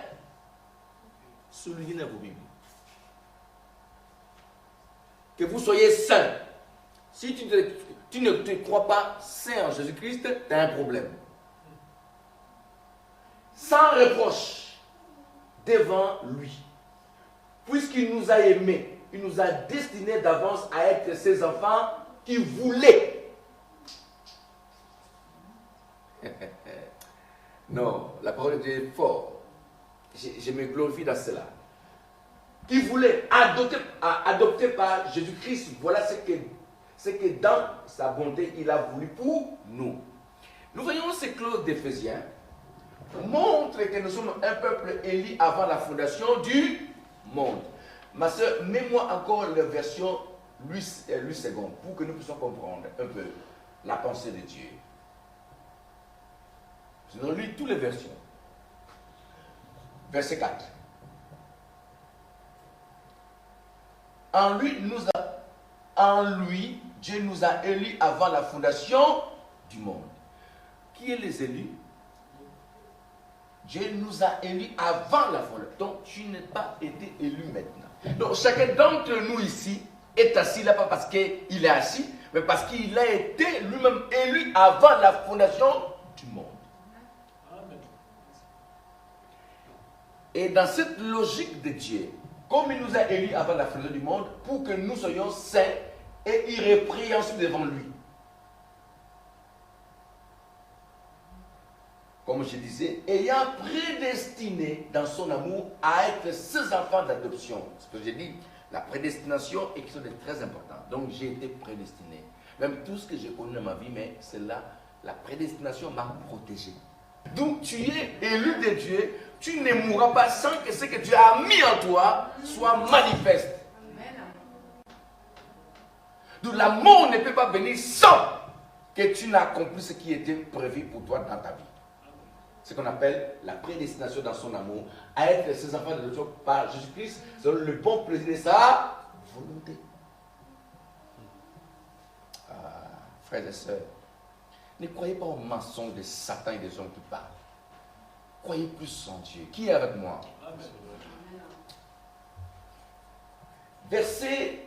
Soulignez vos Bibles. Que vous soyez saints. Si tu ne te crois pas saint en Jésus-Christ, tu as un problème. Sans reproche devant lui. Puisqu'il nous a aimés, il nous a destinés d'avance à être ses enfants qui voulaient. Non, la parole de Dieu est forte. Je me glorifie dans cela. Qui voulait adopter par Jésus-Christ. Voilà ce que dans sa bonté il a voulu pour nous. Nous voyons ces clauses d'Éphésiens montrent que nous sommes un peuple élu avant la fondation du monde. Ma soeur, mets-moi encore la version Louis II pour que nous puissions comprendre un peu la pensée de Dieu. Nous allons lire toutes les versions. Verset 4. En lui, Dieu nous a élus avant la fondation du monde. Qui est les élus? Dieu nous a élus avant la fondation. Donc, tu n'es pas été élu maintenant. Donc, chacun d'entre nous ici est assis là, pas parce qu'il est assis, mais parce qu'il a été lui-même élu avant la fondation du monde. Et dans cette logique de Dieu, comme il nous a élus avant la fondation du monde, pour que nous soyons saints et irrépréhensibles devant lui. Comme je disais, ayant prédestiné dans son amour à être ses enfants d'adoption. Ce que j'ai dit, la prédestination est quelque chose de très important. Donc j'ai été prédestiné. Même tout ce que j'ai connu dans ma vie, mais c'est là, la prédestination m'a protégé. Donc tu es élu de Dieu, tu ne mourras pas sans que ce que Dieu a mis en toi soit manifeste. Donc la mort ne peut pas venir sans que tu n'aies accompli ce qui était prévu pour toi dans ta vie. Ce qu'on appelle la prédestination dans son amour, à être ses enfants de Dieu par Jésus-Christ, selon le bon plaisir de sa volonté. Frères et sœurs, ne croyez pas aux mensonges de Satan et des hommes qui parlent. Croyez plus en Dieu. Qui est avec moi? Verset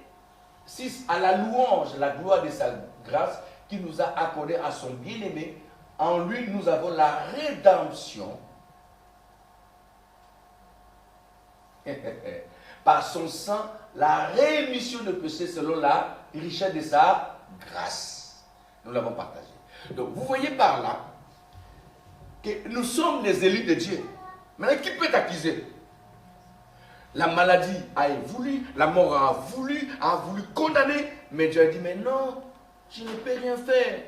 6, à la louange, la gloire de sa grâce qui nous a accordé à son bien-aimé. En lui, nous avons la rédemption par son sang, la rémission de péché selon la richesse de sa grâce. Nous l'avons partagé. Donc, vous voyez par là que nous sommes les élus de Dieu. Maintenant, qui peut t'accuser? La maladie a voulu, la mort a voulu condamner, mais Dieu a dit, mais non, je ne peux rien faire.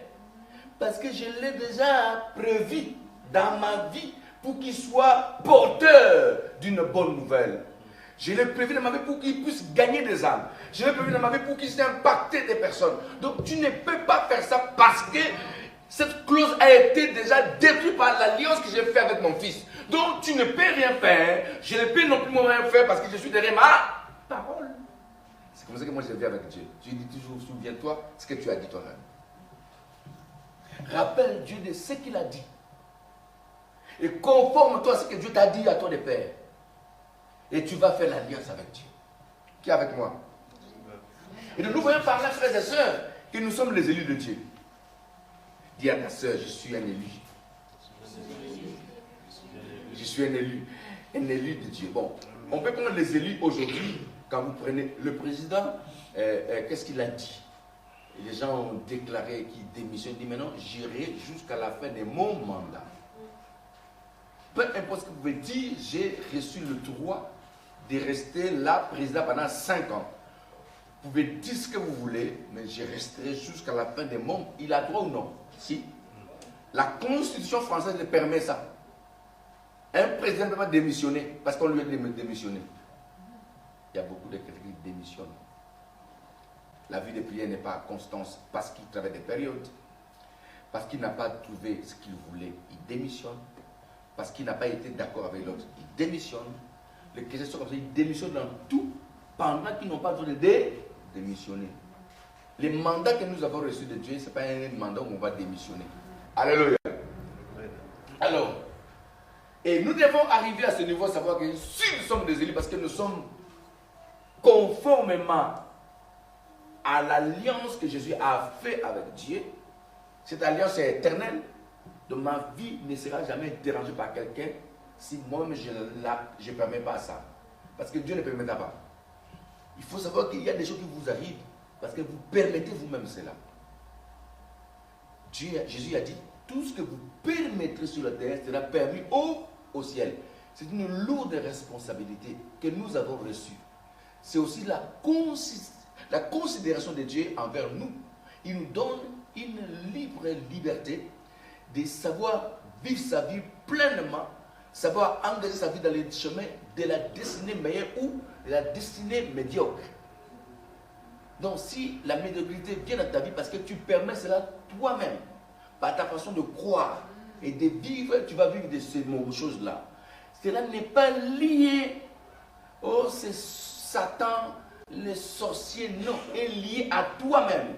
Parce que je l'ai déjà prévu dans ma vie pour qu'il soit porteur d'une bonne nouvelle. Je l'ai prévu dans ma vie pour qu'il puisse gagner des âmes. Je l'ai prévu dans ma vie pour qu'il puisse impacter des personnes. Donc tu ne peux pas faire ça parce que cette clause a été déjà détruite par l'alliance que j'ai faite avec mon fils. Donc tu ne peux rien faire. Je ne peux non plus rien faire parce que je suis derrière ma parole. C'est comme ça que moi je vis avec Dieu. Dieu dit toujours, souviens-toi ce que tu as dit toi-même. Rappelle Dieu de ce qu'il a dit. Et conforme-toi à ce que Dieu t'a dit à toi de faire. Et tu vas faire l'alliance avec Dieu. Qui est avec moi? Et nous voyons par là, frères et sœurs, que nous sommes les élus de Dieu. Dis à ta sœur, je suis un élu. Je suis un élu de Dieu. Bon, on peut prendre les élus aujourd'hui, quand vous prenez le président, qu'est-ce qu'il a dit? Les gens ont déclaré qu'ils démissionnent, disent maintenant j'irai jusqu'à la fin de mon mandat. Peu importe ce que vous pouvez dire, j'ai reçu le droit de rester là président pendant 5 ans. Vous pouvez dire ce que vous voulez, mais je resterai jusqu'à la fin de mon. Il a droit ou non? Si. La Constitution française le permet ça. Un président ne peut pas démissionner parce qu'on lui a démissionné. Il y a beaucoup de quelqu'un qui démissionnent. La vie de prière n'est pas à constance parce qu'il travaille des périodes, parce qu'il n'a pas trouvé ce qu'il voulait, il démissionne, parce qu'il n'a pas été d'accord avec l'autre, il démissionne. Les chrétiens sont comme ça, ils démissionnent dans tout pendant qu'ils n'ont pas besoin de démissionner. Les mandats que nous avons reçus de Dieu, ce n'est pas un mandat où on va démissionner. Alléluia. Alors, et nous devons arriver à ce niveau, savoir que si nous sommes des élus, parce que nous sommes conformément à l'alliance que Jésus a fait avec Dieu, cette alliance est éternelle, donc ma vie ne sera jamais dérangée par quelqu'un si moi-même je ne permets pas ça. Parce que Dieu ne permettra pas. Il faut savoir qu'il y a des choses qui vous arrivent parce que vous permettez vous-même cela. Jésus a dit, tout ce que vous permettrez sur la terre sera permis au ciel. C'est une lourde responsabilité que nous avons reçue. C'est aussi la considération de Dieu envers nous. Il nous donne une libre liberté de savoir vivre sa vie pleinement, savoir engager sa vie dans les chemins de la destinée meilleure ou de la destinée médiocre. Donc si la médiocrité vient dans ta vie parce que tu permets cela toi-même, par ta façon de croire, et de vivre, tu vas vivre de ces choses-là. Cela n'est pas lié, oh c'est Satan, les sorciers, non, est lié à toi-même.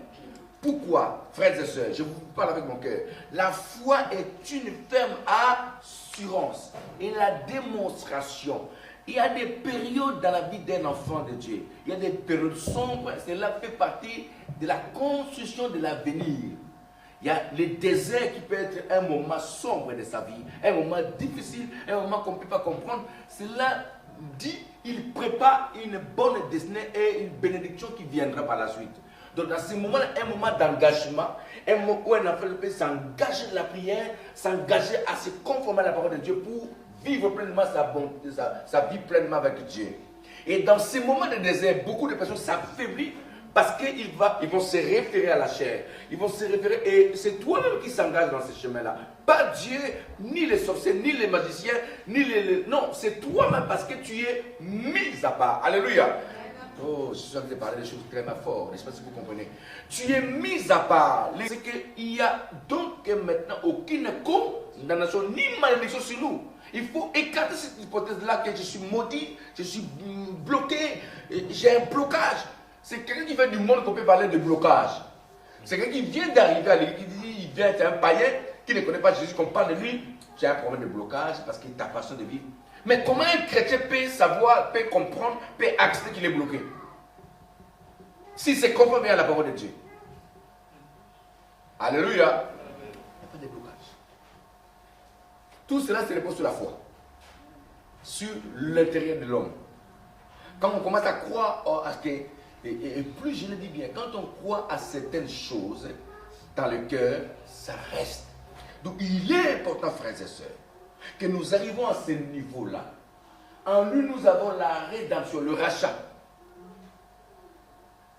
Pourquoi, frères et sœurs, je vous parle avec mon cœur. La foi est une ferme assurance et la démonstration. Il y a des périodes dans la vie d'un enfant de Dieu. Il y a des périodes sombres. Cela fait partie de la construction de l'avenir. Il y a le désert qui peut être un moment sombre de sa vie, un moment difficile, un moment qu'on ne peut pas comprendre. Cela dit, il prépare une bonne destinée et une bénédiction qui viendra par la suite. Donc dans ce moment-là, un moment d'engagement, un moment où un enfant peut s'engager de la prière, s'engager à se conformer à la parole de Dieu pour vivre pleinement sa vie pleinement avec Dieu. Et dans ces moments de désert, beaucoup de personnes s'affaiblissent parce qu'ils vont se référer à la chair. Ils vont se référer, et c'est toi-même qui s'engage dans ce chemin-là. Pas Dieu, ni les sorciers, ni les magiciens, ni les... Non, c'est toi-même parce que tu es mis à part. Alléluia. Oh, je suis en train de parler des choses très fortes. Je ne sais pas si vous comprenez. Tu es mis à part. C'est qu'il n'y a donc maintenant aucune condamnation ni malédiction sur nous. Il faut écarter cette hypothèse-là que je suis maudit, je suis bloqué, j'ai un blocage. C'est quelqu'un qui fait du monde qu'on peut parler de blocage. C'est quelqu'un qui vient d'arriver à l'église, qui dit il vient être un païen, qui ne connaît pas Jésus, qu'on parle de lui. J'ai un problème de blocage parce qu'il t'a façon de vivre. Mais comment un chrétien peut savoir, peut comprendre, peut accepter qu'il est bloqué? Si c'est conforme à la parole de Dieu. Alléluia. Il n'y a pas de blocage. Tout cela se repose sur la foi. Sur l'intérieur de l'homme. Quand on commence à croire à ce que, et plus je le dis bien, quand on croit à certaines choses dans le cœur, ça reste. Donc il est important, frères et sœurs, que nous arrivons à ce niveau-là. En lui, nous avons la rédemption, le rachat.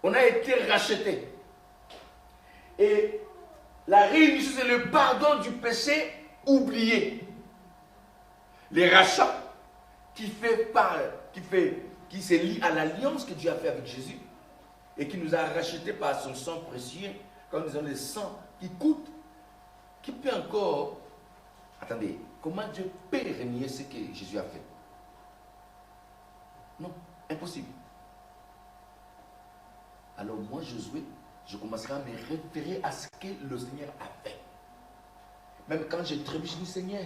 On a été racheté. Et la rémission, c'est le pardon du péché oublié. Les rachats qui se lie à l'alliance que Dieu a fait avec Jésus et qui nous a rachetés par son sang précieux, comme nous disons le sang qui coûte, qui peut encore... Attendez, comment Dieu peut renier ce que Jésus a fait? Non, impossible. Alors moi, Josué, je commencerai à me référer à ce que le Seigneur a fait. Même quand j'ai trébuché, je dis Seigneur,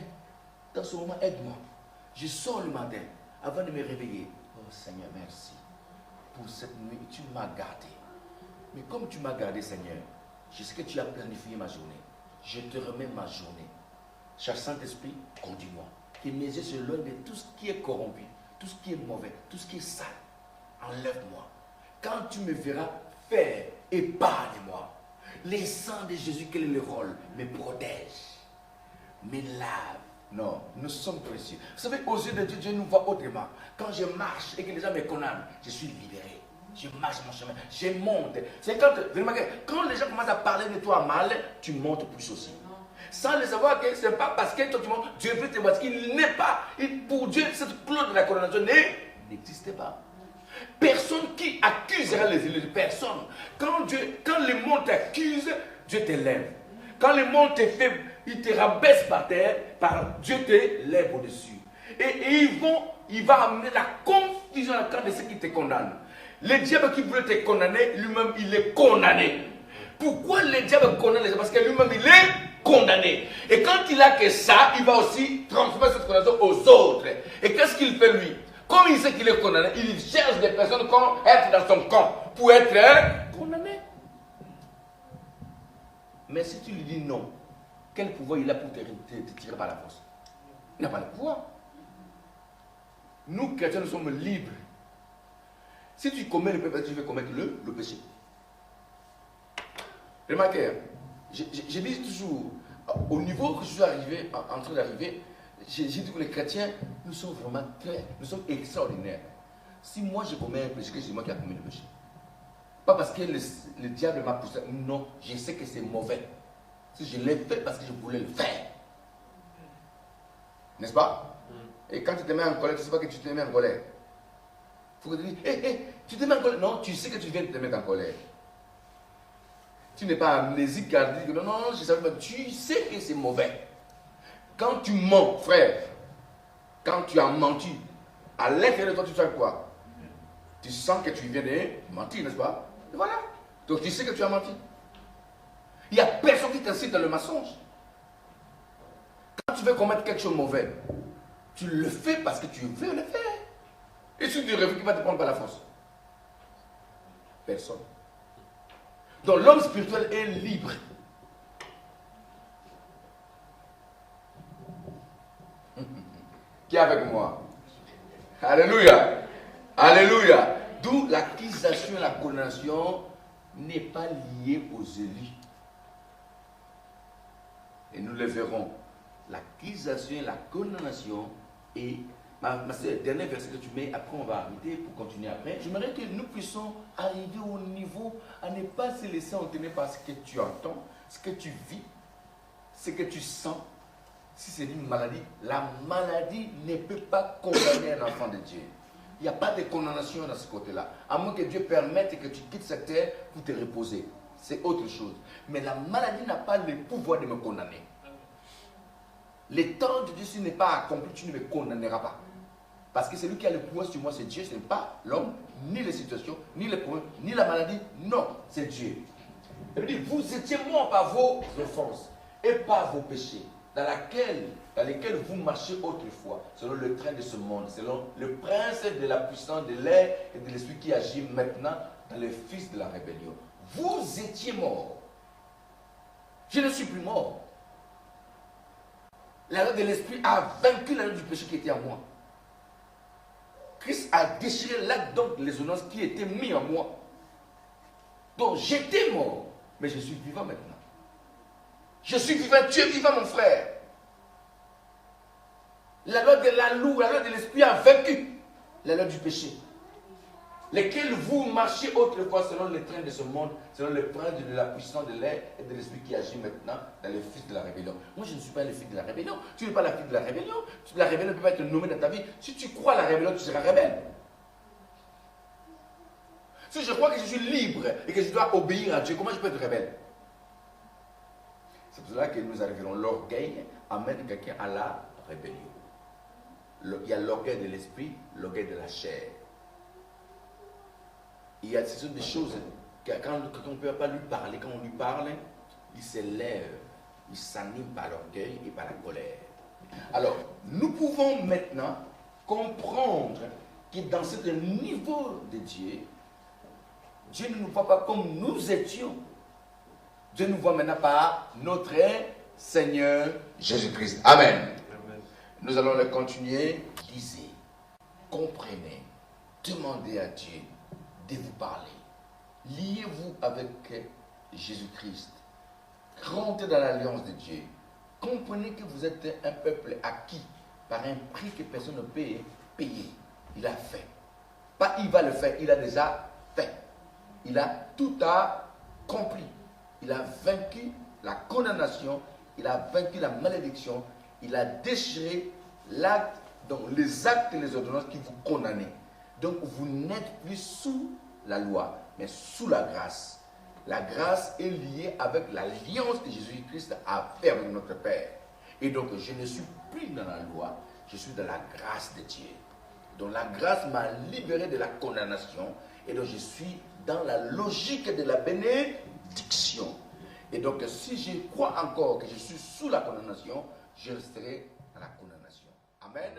dans ce moment, aide-moi. Je sors le matin avant de me réveiller. Oh Seigneur, merci pour cette nuit. Tu m'as gardé. Mais comme tu m'as gardé, Seigneur, je sais que tu as planifié ma journée. Je te remets ma journée. Cher Saint-Esprit, conduis-moi. Que mes yeux se loignent de tout ce qui est corrompu, tout ce qui est mauvais, tout ce qui est sale. Enlève-moi. Quand tu me verras faire, épargne-moi. Le sang de Jésus, quel est le rôle? Me protège, me lave. Non, nous sommes précieux. Vous savez, aux yeux de Dieu, Dieu nous voit autrement. Quand je marche et que les gens me condamnent, je suis libéré. Je marche mon chemin, je monte. C'est quand les gens commencent à parler de toi mal, tu montes plus aussi. Sans le savoir que ce n'est pas parce que toi tu montes, Dieu veut te voir. Parce qu'il n'est pas. Pour Dieu, cette clause de la condamnation n'existe pas. Personne qui accusera les élus, personne. Quand le monde t'accuse, Dieu t'élève. Quand le monde te fait, il te rabaisse par terre, Dieu te lève au-dessus. Et il va amener la confusion dans le camp de ceux qui te condamnent. Le diable qui veut te condamner, lui-même, il est condamné. Pourquoi le diable condamne les gens? Parce que lui-même, il est condamné. Et quand il a que ça, il va aussi transmettre cette condamnation aux autres. Et qu'est-ce qu'il fait lui? Comme il sait qu'il est condamné, il cherche des personnes qui vont être dans son camp pour être condamné. Mais si tu lui dis non, quel pouvoir il a pour te tirer par la force? Il n'a pas de pouvoir. Nous, chrétiens, nous sommes libres. Si tu commets le péché, tu veux commettre le péché. Remarquez, je dis toujours, au niveau que je suis arrivé, en train d'arriver, j'ai dit que les chrétiens, nous sommes vraiment nous sommes extraordinaires. Si moi je commets un péché, c'est moi qui ai commis le péché. Pas parce que le diable m'a poussé. Non, je sais que c'est mauvais. Si je l'ai fait parce que je voulais le faire. N'est-ce pas? Et quand tu te mets en colère, tu ne sais pas que tu te mets en colère. Il faut que tu dises, tu te mets en colère. Non, tu sais que tu viens de te mettre en colère. Tu n'es pas amnésique car tu dis que non, je sais pas. Tu sais que c'est mauvais. Quand tu mens, frère, quand tu as menti, à l'intérieur de toi, tu sens quoi? Tu sens que tu viens de mentir, n'est-ce pas? Et voilà. Donc tu sais que tu as menti. Il n'y a personne qui t'incite dans le mensonge. Quand tu veux commettre quelque chose de mauvais, tu le fais parce que tu veux le faire. Et si tu refus, qui va te prendre par la force? Personne. Donc l'homme spirituel est libre. Qui est avec moi? Alléluia. Alléluia. D'où l'accusation et la condamnation n'est pas liée aux élus. Et nous le verrons. L'accusation et la condamnation et c'est le dernier verset que tu mets, après on va arrêter pour continuer après. J'aimerais que nous puissions arriver au niveau à ne pas se laisser entraîner par ce que tu entends, ce que tu vis, ce que tu sens. Si c'est une maladie, la maladie ne peut pas condamner un enfant de Dieu. Il n'y a pas de condamnation dans ce côté-là. À moins que Dieu permette que tu quittes cette terre pour te reposer. C'est autre chose. Mais la maladie n'a pas le pouvoir de me condamner. Le temps de Dieu, s'il n'est pas accompli, tu ne me condamneras pas. Parce que celui qui a le pouvoir sur moi, c'est Dieu. Ce n'est pas l'homme, ni les situations, ni les problèmes, ni la maladie. Non, c'est Dieu. Il dit, vous étiez morts par vos offenses et par vos péchés, dans lesquels vous marchez autrefois, selon le train de ce monde, selon le prince de la puissance de l'air et de l'esprit qui agit maintenant dans les fils de la rébellion. Vous étiez morts. Je ne suis plus mort. La loi de l'esprit a vaincu la loi du péché qui était en moi. Christ a déchiré l'acte donc les ordonnances qui étaient mis en moi. Donc j'étais mort, mais je suis vivant maintenant. Je suis vivant, tu es vivant mon frère. La loi de la loi de l'esprit a vaincu la loi du péché. Lesquels vous marchez autrefois selon les trains de ce monde, selon le prince de la puissance de l'air et de l'esprit qui agit maintenant dans les fils de la rébellion. Moi, je ne suis pas le fils de la rébellion. Tu n'es pas la fille de la rébellion. La rébellion ne peut pas être nommée dans ta vie. Si tu crois à la rébellion, tu seras rebelle. Si je crois que je suis libre et que je dois obéir à Dieu, comment je peux être rebelle? C'est pour cela que nous arriverons. L'orgueil amène quelqu'un à la rébellion. Il y a l'orgueil de l'esprit, l'orgueil de la chair. Ce sont des choses que quand on ne peut pas lui parler, quand on lui parle, il s'élève, il s'anime par l'orgueil et par la colère. Alors, nous pouvons maintenant comprendre que dans ce niveau de Dieu, Dieu ne nous voit pas comme nous étions. Dieu nous voit maintenant par notre Seigneur Jésus-Christ. Amen. Amen. Nous allons le continuer. Lisez, comprenez, demandez à Dieu de vous parler. Liez-vous avec Jésus-Christ. Rentrez dans l'alliance de Dieu. Comprenez que vous êtes un peuple acquis par un prix que personne ne peut payer. Il a fait. Pas il va le faire, il a déjà fait. Il a tout accompli. Il a vaincu la condamnation, il a vaincu la malédiction, il a déchiré l'acte, donc les actes et les ordonnances qui vous condamnaient. Donc vous n'êtes plus sous la loi, mais sous la grâce. La grâce est liée avec l'alliance que Jésus-Christ a fait avec notre Père. Et donc je ne suis plus dans la loi, je suis dans la grâce de Dieu. Donc la grâce m'a libéré de la condamnation et donc je suis dans la logique de la bénédiction. Et donc si je crois encore que je suis sous la condamnation, je resterai dans la condamnation. Amen.